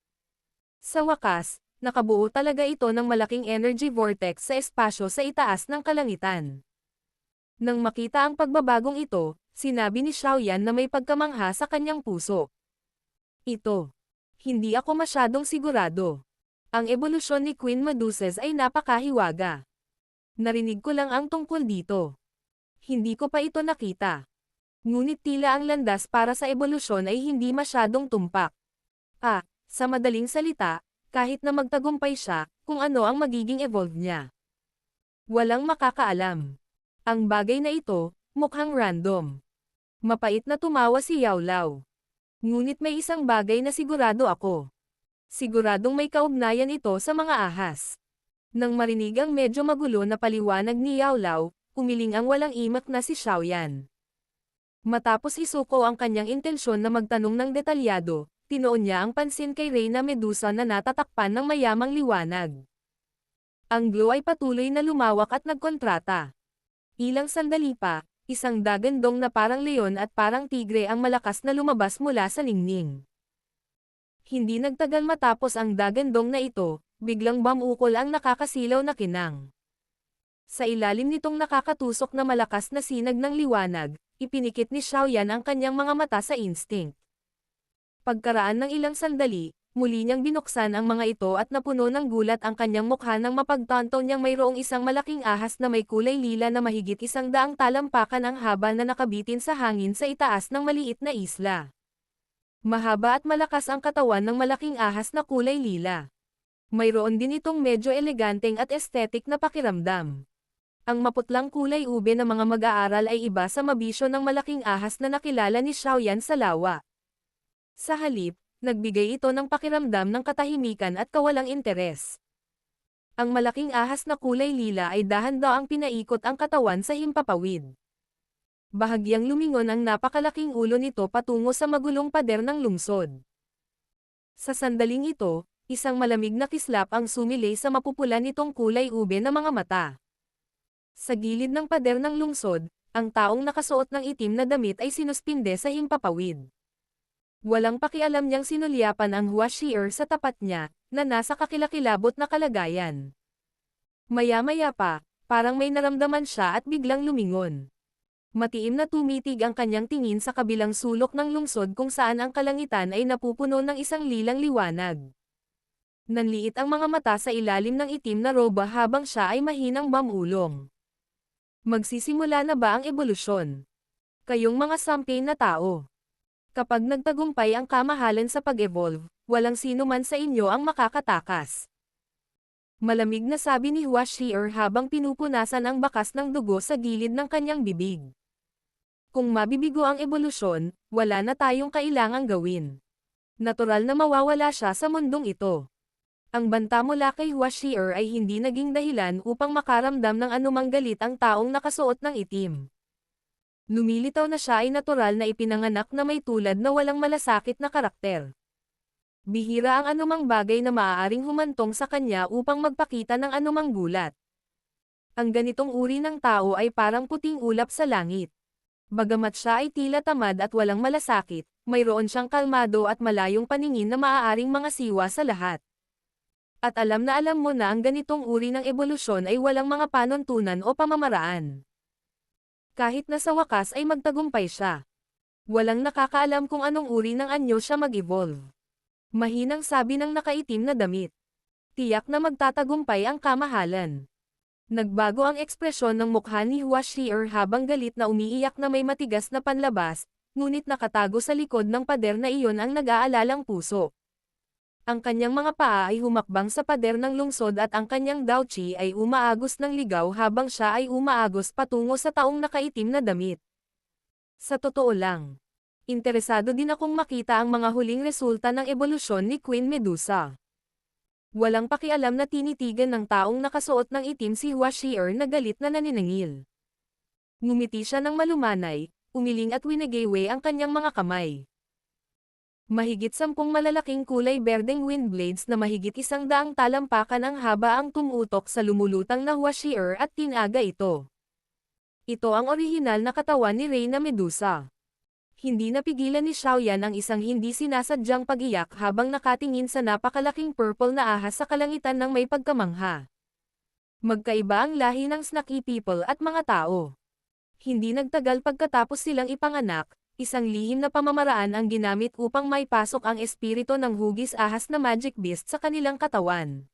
Sa wakas, nakabuo talaga ito ng malaking energy vortex sa espasyo sa itaas ng kalangitan. Nang makita ang pagbabagong ito, sinabi ni Xiaoyan na may pagkamangha sa kanyang puso. Ito. Hindi ako masyadong sigurado. Ang ebolusyon ni Queen Medusa ay napakahiwaga. Narinig ko lang ang tungkol dito. Hindi ko pa ito nakita. Ngunit tila ang landas para sa ebolusyon ay hindi masyadong tumpak. Sa madaling salita, kahit na magtagumpay siya, kung ano ang magiging evolve niya. Walang makakaalam. Ang bagay na ito, mukhang random. Mapait na tumawa si Yao Lao. Ngunit may isang bagay na sigurado ako. Siguradong may kaugnayan ito sa mga ahas. Nang marinig ang medyo magulo na paliwanag ni Yao Lao, umiling ang walang imak na si Xiaoyan. Matapos isuko ang kanyang intensyon na magtanong ng detalyado, tinoon niya ang pansin kay Reyna Medusa na natatakpan ng mayamang liwanag. Ang glow ay patuloy na lumawak at nagkontrata. Ilang sandali pa, isang dagandong na parang leon at parang tigre ang malakas na lumabas mula sa ningning. Hindi nagtagal matapos ang dagandong na ito, biglang bumukol ang nakakasilaw na kinang. Sa ilalim nitong nakakatusok na malakas na sinag ng liwanag, ipinikit ni Xiaoyan ang kanyang mga mata sa instinct. Pagkaraan ng ilang sandali, muli niyang binuksan ang mga ito at napuno ng gulat ang kanyang mukha nang mapagtanto niyang mayroong isang malaking ahas na may kulay lila na mahigit 100 talampakan ang haba na nakabitin sa hangin sa itaas ng maliit na isla. Mahaba at malakas ang katawan ng malaking ahas na kulay lila. Mayroon din itong medyo eleganteng at aesthetic na pakiramdam. Ang maputlang kulay ube ng mga mag-aaral ay iba sa mabisyo ng malaking ahas na nakilala ni Xiaoyan sa lawa. Sa halip, nagbigay ito ng pakiramdam ng katahimikan at kawalang interes. Ang malaking ahas na kulay lila ay dahan-daang pinaikot ang katawan sa himpapawid. Bahagyang lumingon ang napakalaking ulo nito patungo sa magulong pader ng lungsod. Sa sandaling ito, isang malamig na kislap ang sumilay sa mapupula nitong kulay ube na mga mata. Sa gilid ng pader ng lungsod, ang taong nakasuot ng itim na damit ay sinuspinde sa himpapawid. Walang pakialam niyang sinulyapan ang huashier sa tapat niya, na nasa kakilakilabot na kalagayan. Maya-maya pa, parang may naramdaman siya at biglang lumingon. Matiim na tumitig ang kanyang tingin sa kabilang sulok ng lungsod kung saan ang kalangitan ay napupuno ng isang lilang liwanag. Nanliit ang mga mata sa ilalim ng itim na roba habang siya ay mahinang mamulong. Magsisimula na ba ang ebolusyon? Kayong mga sampay na tao. Kapag nagtagumpay ang kamahalan sa pag-evolve, walang sino man sa inyo ang makakatakas. Malamig na sabi ni Huashier habang pinupunasan ang bakas ng dugo sa gilid ng kanyang bibig. Kung mabibigo ang ebolusyon, wala na tayong kailangang gawin. Natural na mawawala siya sa mundong ito. Ang banta mula kay Huashier ay hindi naging dahilan upang makaramdam ng anumang galit ang taong nakasuot ng itim. Lumilitaw na siya ay natural na ipinanganak na may tulad na walang malasakit na karakter. Bihira ang anumang bagay na maaaring humantong sa kanya upang magpakita ng anumang gulat. Ang ganitong uri ng tao ay parang puting ulap sa langit. Bagamat siya ay tila tamad at walang malasakit, mayroon siyang kalmado at malayong paningin na maaaring mga siwa sa lahat. At alam na alam mo na ang ganitong uri ng ebolusyon ay walang mga panuntunan o pamamaraan. Kahit na sa wakas ay magtagumpay siya. Walang nakakaalam kung anong uri ng anyo siya mag-evolve. Mahinang sabi ng nakaitim na damit. Tiyak na magtatagumpay ang kamahalan. Nagbago ang ekspresyon ng mukha ni Huashier habang galit na umiiyak na may matigas na panlabas, ngunit nakatago sa likod ng pader na iyon ang nag-aalalang puso. Ang kanyang mga paa ay humakbang sa pader ng lungsod at ang kanyang daochi ay umaagos ng ligaw habang siya ay umaagos patungo sa taong nakaitim na damit. Sa totoo lang, interesado din akong makita ang mga huling resulta ng ebolusyon ni Queen Medusa. Walang pakialam na tinitigan ng taong nakasuot ng itim si Huashier na galit na naniningil. Ngumiti siya ng malumanay, umiling at winagaywe ang kanyang mga kamay. Mahigit 10 malalaking kulay berdeng wind blades na mahigit 100 talampakan ang haba ang tumutok sa lumulutang na Huashier at tinaga ito. Ito ang orihinal na katawan ni Reyna Medusa. Hindi napigilan ni Xiaoyan ang isang hindi sinasadyang pag-iyak habang nakatingin sa napakalaking purple na ahas sa kalangitan ng may pagkamangha. Magkaiba ang lahi ng Snaky people at mga tao. Hindi nagtagal pagkatapos silang ipanganak, isang lihim na pamamaraan ang ginamit upang maipasok ang espiritu ng hugis ahas na magic beast sa kanilang katawan.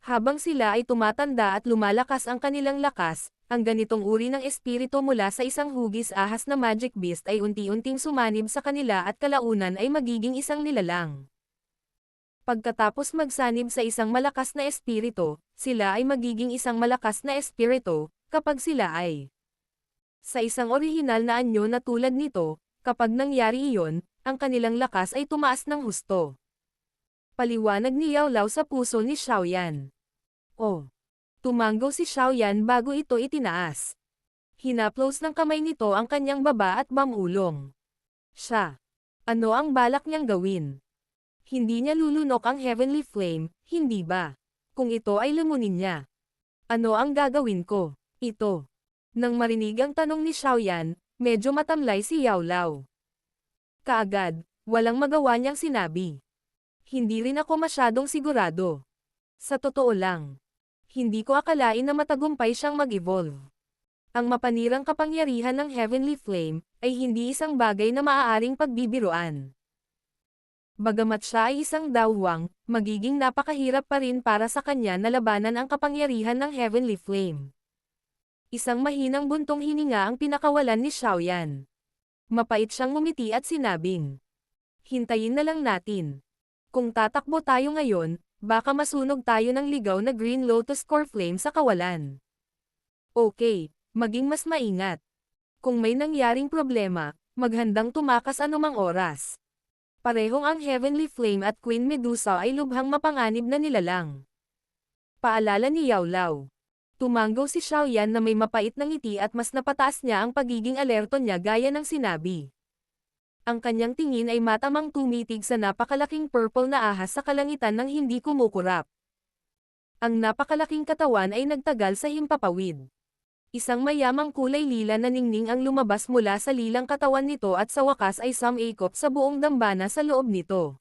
Habang sila ay tumatanda at lumalakas ang kanilang lakas, ang ganitong uri ng espiritu mula sa isang hugis ahas na magic beast ay unti-unting sumanib sa kanila at kalaunan ay magiging isang nilalang. Pagkatapos magsanib sa isang malakas na espiritu, sila ay magiging isang malakas na espiritu, kapag sila ay sa isang orihinal na anyo na tulad nito, kapag nangyari iyon, ang kanilang lakas ay tumaas ng husto. Paliwanag ni Yao Lao sa puso ni Xiaoyan. Oh! Tumanggo si Xiaoyan bago ito itinaas. Hinaplos ng kamay nito ang kanyang baba at mamulong. Siya. Ano ang balak niyang gawin? Hindi niya lulunok ang heavenly flame, hindi ba? Kung ito ay lamunin niya. Ano ang gagawin ko? Ito. Nang marinig ang tanong ni Xiaoyan, medyo matamlay si Yao Lao. Kaagad, walang magawa niyang sinabi. Hindi rin ako masyadong sigurado. Sa totoo lang, hindi ko akalain na matagumpay siyang mag-evolve. Ang mapanirang kapangyarihan ng Heavenly Flame ay hindi isang bagay na maaaring pagbibiruan. Bagamat siya ay isang dawang, magiging napakahirap pa rin para sa kanya na labanan ang kapangyarihan ng Heavenly Flame. Isang mahinang buntong hininga ang pinakawalan ni Xiaoyan. Mapait siyang ngumiti at sinabing, hintayin na lang natin. Kung tatakbo tayo ngayon, baka masunog tayo ng ligaw na Green Lotus Core Flame sa kawalan. Okay, maging mas maingat. Kung may nangyaring problema, maghandang tumakas anumang oras. Parehong ang Heavenly Flame at Queen Medusa ay lubhang mapanganib na nilalang. Paalala ni Yao Lao. Tumanggaw si Xiaoyan na may mapait na ngiti at mas napataas niya ang pagiging alerto niya gaya ng sinabi. Ang kanyang tingin ay matamang tumitig sa napakalaking purple na ahas sa kalangitan ng hindi kumukurap. Ang napakalaking katawan ay nagtagal sa himpapawid. Isang mayamang kulay lila na ningning ang lumabas mula sa lilang katawan nito at sa wakas ay sumakop sa buong dambana sa loob nito.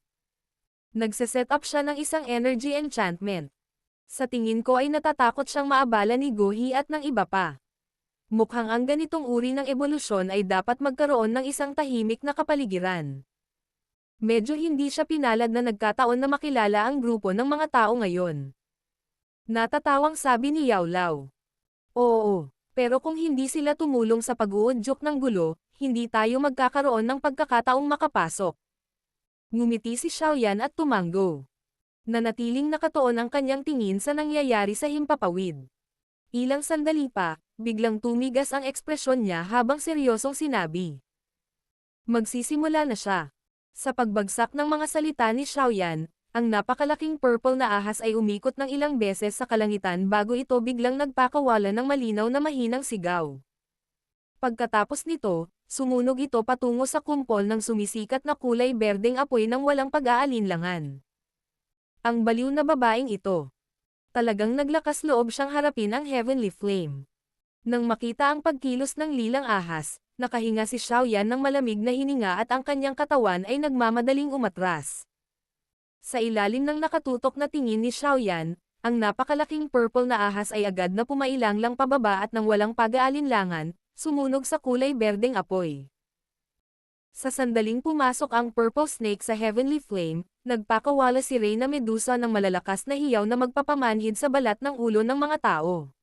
Nagse-set up siya ng isang energy enchantment. Sa tingin ko ay natatakot siyang maabala ni Guhi at ng iba pa. Mukhang ang ganitong uri ng ebolusyon ay dapat magkaroon ng isang tahimik na kapaligiran. Medyo hindi siya pinalad na nagkataon na makilala ang grupo ng mga tao ngayon. Natatawang sabi ni Yao Lao. Oo. Pero kung hindi sila tumulong sa pag-uudyok ng gulo, hindi tayo magkakaroon ng pagkakataong makapasok. Ngumiti si Xiaoyan at tumanggo. Nanatiling nakatuon ang kanyang tingin sa nangyayari sa himpapawid. Ilang sandali pa, biglang tumigas ang ekspresyon niya habang seryosong sinabi. Magsisimula na siya. Sa pagbagsak ng mga salita ni Xiaoyan, ang napakalaking purple na ahas ay umikot ng ilang beses sa kalangitan bago ito biglang nagpakawalan ng malinaw na mahinang sigaw. Pagkatapos nito, sumunog ito patungo sa kumpol ng sumisikat na kulay berdeng apoy ng walang pag-aalinlangan. Ang baliw na babaeng ito. Talagang naglakas loob siyang harapin ang Heavenly Flame. Nang makita ang pagkilos ng lilang ahas, nakahinga si Xiaoyan ng malamig na hininga at ang kanyang katawan ay nagmamadaling umatras. Sa ilalim ng nakatutok na tingin ni Xiaoyan, ang napakalaking purple na ahas ay agad na pumailanglang pababa at nang walang pag-aalinlangan, sumunog sa kulay berdeng apoy. Sa sandaling pumasok ang purple snake sa Heavenly Flame, nagpakawala si Reyna Medusa ng malalakas na hiyaw na magpapamanhid sa balat ng ulo ng mga tao.